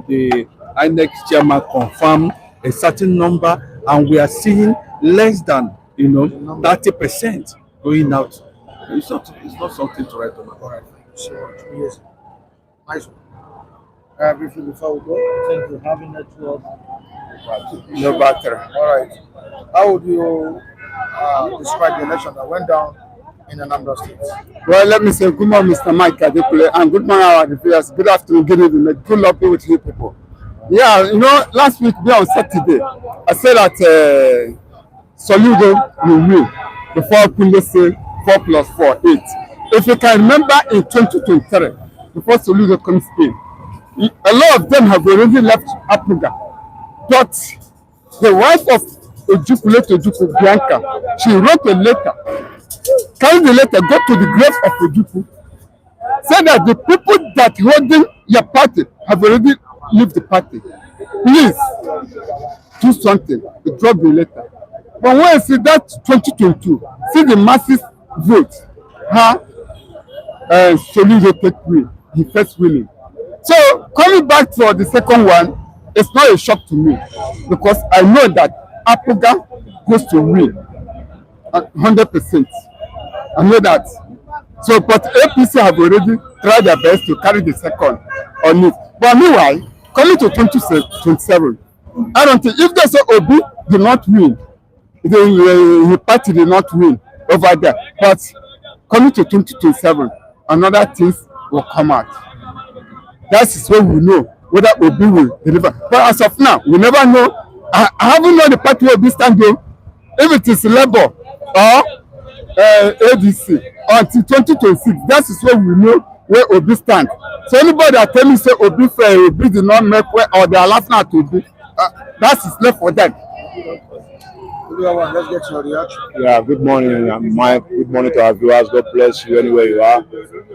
the INEC chairman confirmed a certain number, and we are seeing less than 30% going out. It's not something to write home about. Yes. Nice one. Briefly before we go, thank you for having that to us. No matter. All right. How would you describe the election that went down in Anambra State? Well, let me say good morning, Mr. Mike Adekule, and good morning, our viewers. Good afternoon, good evening. Good luck with you people. Yeah, last week, on Saturday, I said that Soludo will win before Kunle say 4 + 4 8. If you can remember in 2023, before Soludo comes in, a lot of them have already left APGA. But the wife of Ojukwu, Bianca, she wrote a letter, carried the letter, go to the grave of Ojukwu, said that the people that holding your party have already left the party. Please do something to drop the letter. But when I see that 2022, see the massive vote, Soludo take win, the first winning. So coming back for the second one, it's not a shock to me, because I know that APGA goes to win 100%. I know that. So, but APC have already tried their best to carry the second on it. But meanwhile, coming to 2027, I don't think if they say Obi did not win, the party did not win over there. But coming to 2027, another things will come out. That is when we know whether Obi will deliver. But as of now, we never know. I haven't known the party will be standing. If it is Labour or ADC until 2026, that is when we know where Obi stand. So anybody that tell me say Obi did not make way or they are laughing at Obi, that is left for them. Let's get your reaction. Yeah, good morning, Mike. Good morning to our viewers. God bless you anywhere you are.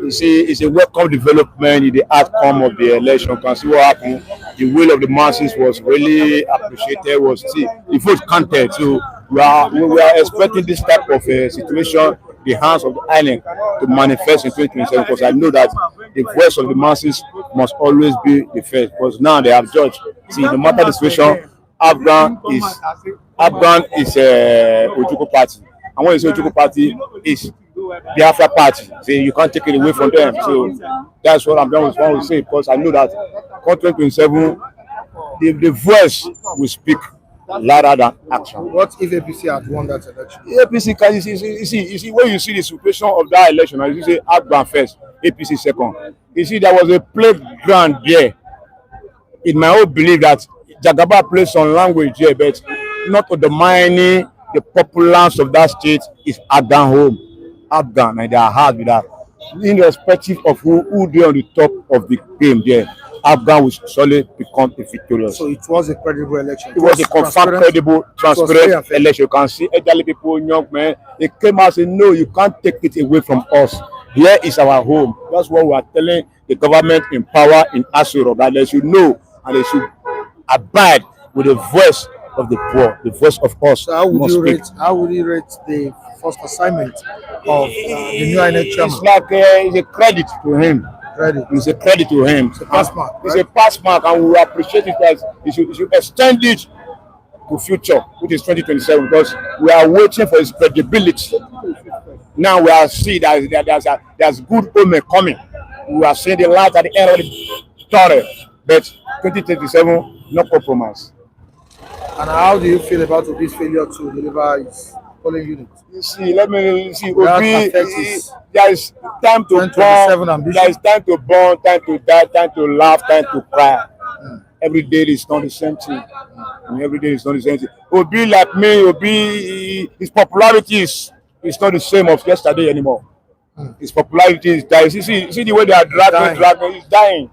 You see, it's a welcome development in the outcome of the election. You can see what happened. The will of the masses was really appreciated. The vote counted. So we are expecting this type of situation, the hands of the INEC, to manifest in 2027. Because I know that the voice of the masses must always be the first. Because now they have judged. See, no matter the situation, Afghan is Ojukwu party, and when you say Ojukwu party is Biafra party, so you can't take it away from them. So that's what I'm done with what we say, because I know that 2027 the voice will speak louder than action. What if APC had won that election? APC can you see when you see the situation of that election, as you say Afghan first, APC second. You see there was a playground there. In my own belief that Jagaba plays some language here, but not undermining the populace of that state is Afghan home. Afghan, and they are hard with that. Irrespective of who they on the top of the game there, Afghan will surely become victorious. So it was a credible election. It was a confirmed, credible, transparent election. You can see elderly people, young men, they came out and said, no, you can't take it away from us. Here is our home. That's what we are telling the government in power in Asuro, that they should know and they should abide with the voice of the poor, the voice of us. So how would you rate the first assignment of the new INEC chairman? It's like it's a credit to him. It's a credit to him. It's a pass mark. It's a pass mark, and we appreciate it as you should extend it to future, which is 2027, because we are waiting for his credibility. Now we are seeing that there's good omen coming. We are seeing the light at the end of the tunnel. But 2027, no compromise. And how do you feel about this failure to deliver his polling unit. You see, let me see. That Obi, affects his there is time to 2027 born. ambition. There is time to born, time to die, time to laugh, time to cry. Every day is not the same thing. Every day is not the same thing. Obi, like me, Obi, his popularity is not the same of yesterday anymore. His popularity is dying. See the way they are dragging. He's dying.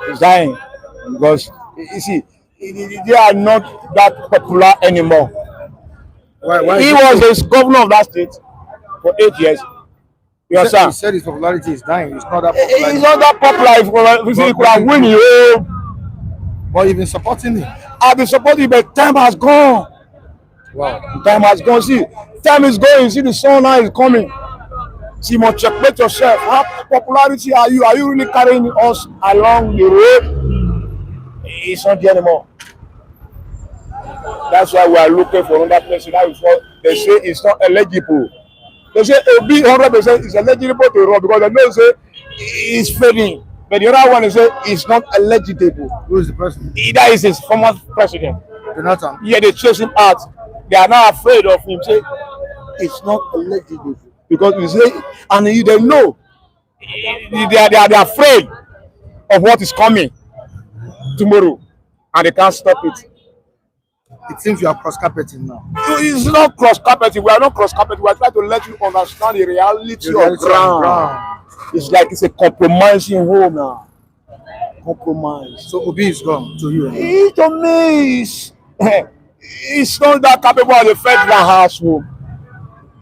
He's dying because you see they are not that popular anymore. Why He was a governor of that state for 8 years. You understand? He said his popularity is dying. It's not that popular. He's not that popular. If he could have win it, but you've been supporting him. I've been supporting him, but time has gone. Wow. Time has gone. See, time is going. See, the sun now is coming. See, you must checkmate yourself. How popularity are you? Are you really carrying us along the road? It's not there anymore. That's why we are looking for another person. That is what they say it's not eligible. They say Obi 100% is eligible to run because they know say it's failing. But the other one is say it's not eligible. Who is the person? That is his former president. Jonathan. Yeah, they chase him out. They are now afraid of him. Say it's not eligible because you say and they know they are afraid of what is coming tomorrow, and they can't stop it. It seems you are cross-carpeting now. It's not cross-carpeting. We are not cross-carpeting. We are trying to let you understand the reality of ground. It's like it's a compromising home now. Compromise. So Obi is gone to you. To me, it's not that capable of the federal household.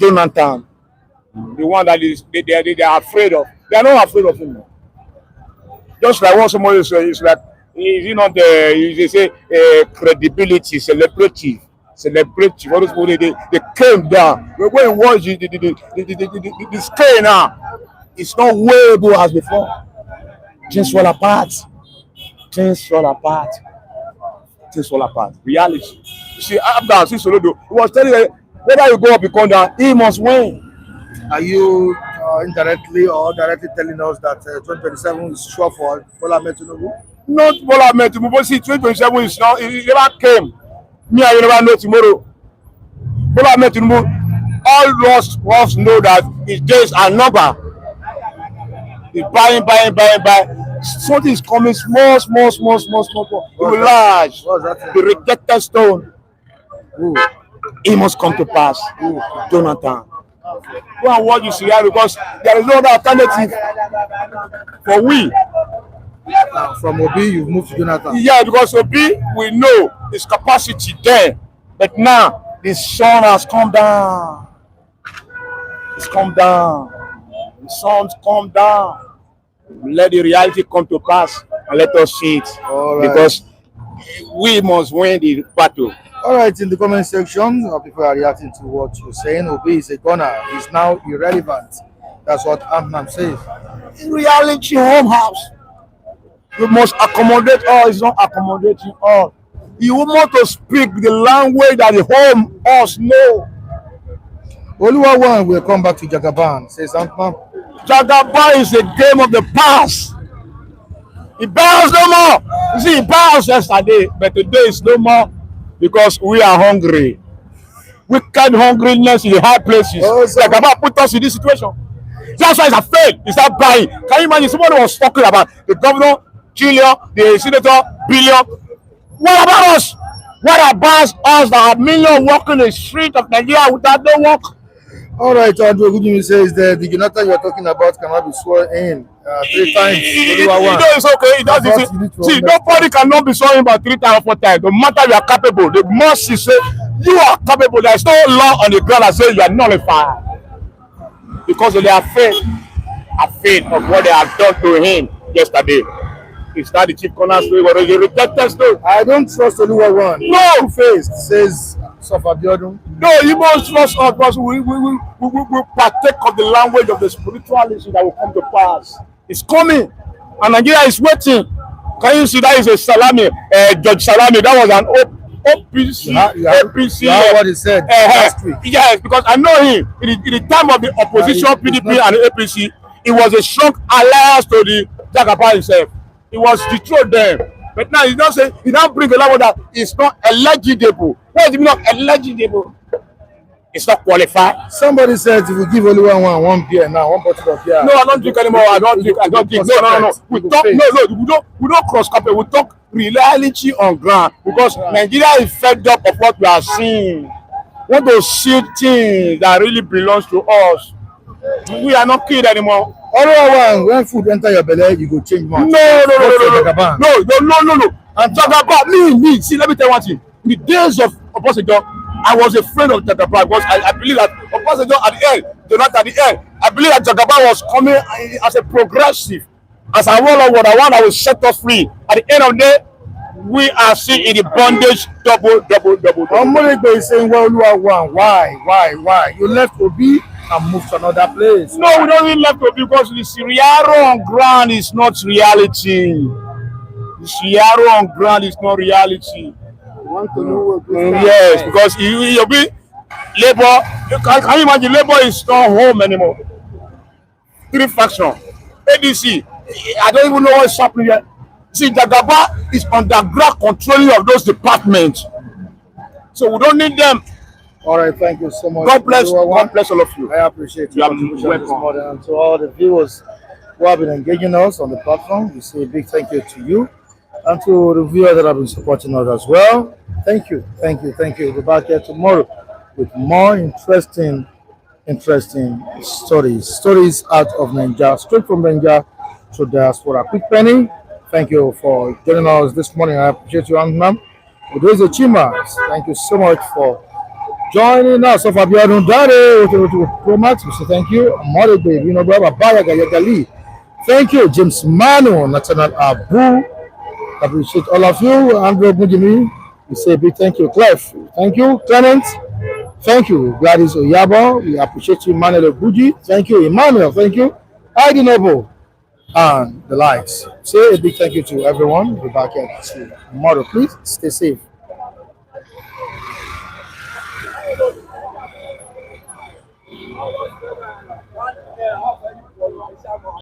Jonathan, the one that is they are afraid of. They are not afraid of him now. Just like what somebody says, it's like is not they say credibility, celebrity. All those people they came down. When you watch the scale now, it's not way above as before. Things fall apart. Things fall apart. Things fall apart. Reality. You see, after Soludo, he was telling you whether you go up, you come down, he must win. Are you indirectly or directly telling us that 2027 is sure for Bola Tinubu? Not Bola Tinubu, but see, 2027 is not, it never came. Me, I never know tomorrow. Bola Tinubu, all us know that his days are numbered. He's buying. Something is coming small. It will large. The rejected stone. It must come to pass. Jonathan. Go and watch this here because there is no other alternative for we. From Obi, you've moved to Jonathan. Yeah, because Obi, we know his capacity there. But now, the sun has come down. It's come down. The sun's come down. Let the reality come to pass and let us see it. All right. Because we must win the battle. All right, in the comment section, people are reacting to what you're saying. Obi is a gunner. He's now irrelevant. That's what Amman says. In reality, home house. You must accommodate all. It's not accommodating all. You want to speak the language that the home house know. Oluwa will come back to Jagaban, says Amman. Jagaban is a game of the past. It bounce no more. You see, it bounced yesterday, but today is no more because we are hungry. Wicked hungriness in the high places. Jagaban put us in this situation. That's why it's afraid. It's not buying. Can you imagine? Somebody was talking about the governor, Julia, the senator, Billion. What about us? What about us that have millions walking the street of Nigeria without no work? All right, Andrew, good news says that the Jonathan you are talking about cannot be sworn in 3 times. It's okay. It doesn't. See, nobody cannot be sworn in by 3 times or 4 times. No matter you are capable, the most you say you are capable. There is no law on the ground that says you are nullified because they are afraid of what they have done to him yesterday. It's not the chief cornerstone, but the rejected stone. I don't trust Oluwa one. No, faced says Sofabiodun. No, you must trust us because we partake of the language of the spirituality that will come to pass. It's coming, and Nigeria is waiting. Can you see that is a salami? Judge Salami, that was an OPC. APC. You heard what he said last week. Yes, because I know him. In the time of the opposition, PDP and the APC, it was a strong alliance to the Jagaban himself. It was destroyed them. But now he's not saying, he now bring a level that it's not eligible. What is it not eligible? It's not qualified. Somebody said if we give only one beer now, one bottle of beer. No, I don't drink anymore. I don't drink. No. We don't cross compare. We talk reality on ground because Nigeria is fed up of what we are seeing. We want to see things that really belongs to us. We are not kids anymore. When food enter your belly, you go change mind. No. And Jagaba, me. See, let me tell you one thing. In the days of Obasanjo, I was a friend of Jagaba because I believe that Obasanjo at the end, Jonathan at the end, I believe that Jagaba was coming as a progressive, as a warlord, I will set us free. At the end of the day, we are still in the bondage double. Omoregie is saying, well, why? You left Obi and moved to another place. No, we don't even left Obi because the Siriaro on ground is not reality. The Siriaro on ground is not reality. Want to know what Yes, because you'll be labor. Can you imagine labor is not home anymore? 3 faction. ADC. I don't even know what's happening here. See, Jagaba is underground controlling of those departments. So we don't need them. All right, thank you so much. God bless all of you. I appreciate your contribution this morning. And to all the viewers who have been engaging us on the platform, we say a big thank you to you. And to the viewers that have been supporting us as well. Thank you. We'll be back here tomorrow with more interesting stories out of Nigeria, straight from Nigeria to diaspora. Quick penny. Thank you for joining us this morning. I appreciate you, Anambra. Udeze Chimas, thank you so much for joining us. So Fabiano Dare, Promax, we say thank you. Omoregie, Yagali. Thank you, James Manu, Nathaniel Abu. Appreciate all of you. Andrew Mujimi, we say a big thank you. Clef, thank you. Clement, thank you. Gladys Oyabo, we appreciate you. Emmanuel Buji, thank you. Emmanuel, thank you. Heidi Noble, and the likes. Say a big thank you to everyone. We'll be back here tomorrow. Please stay safe.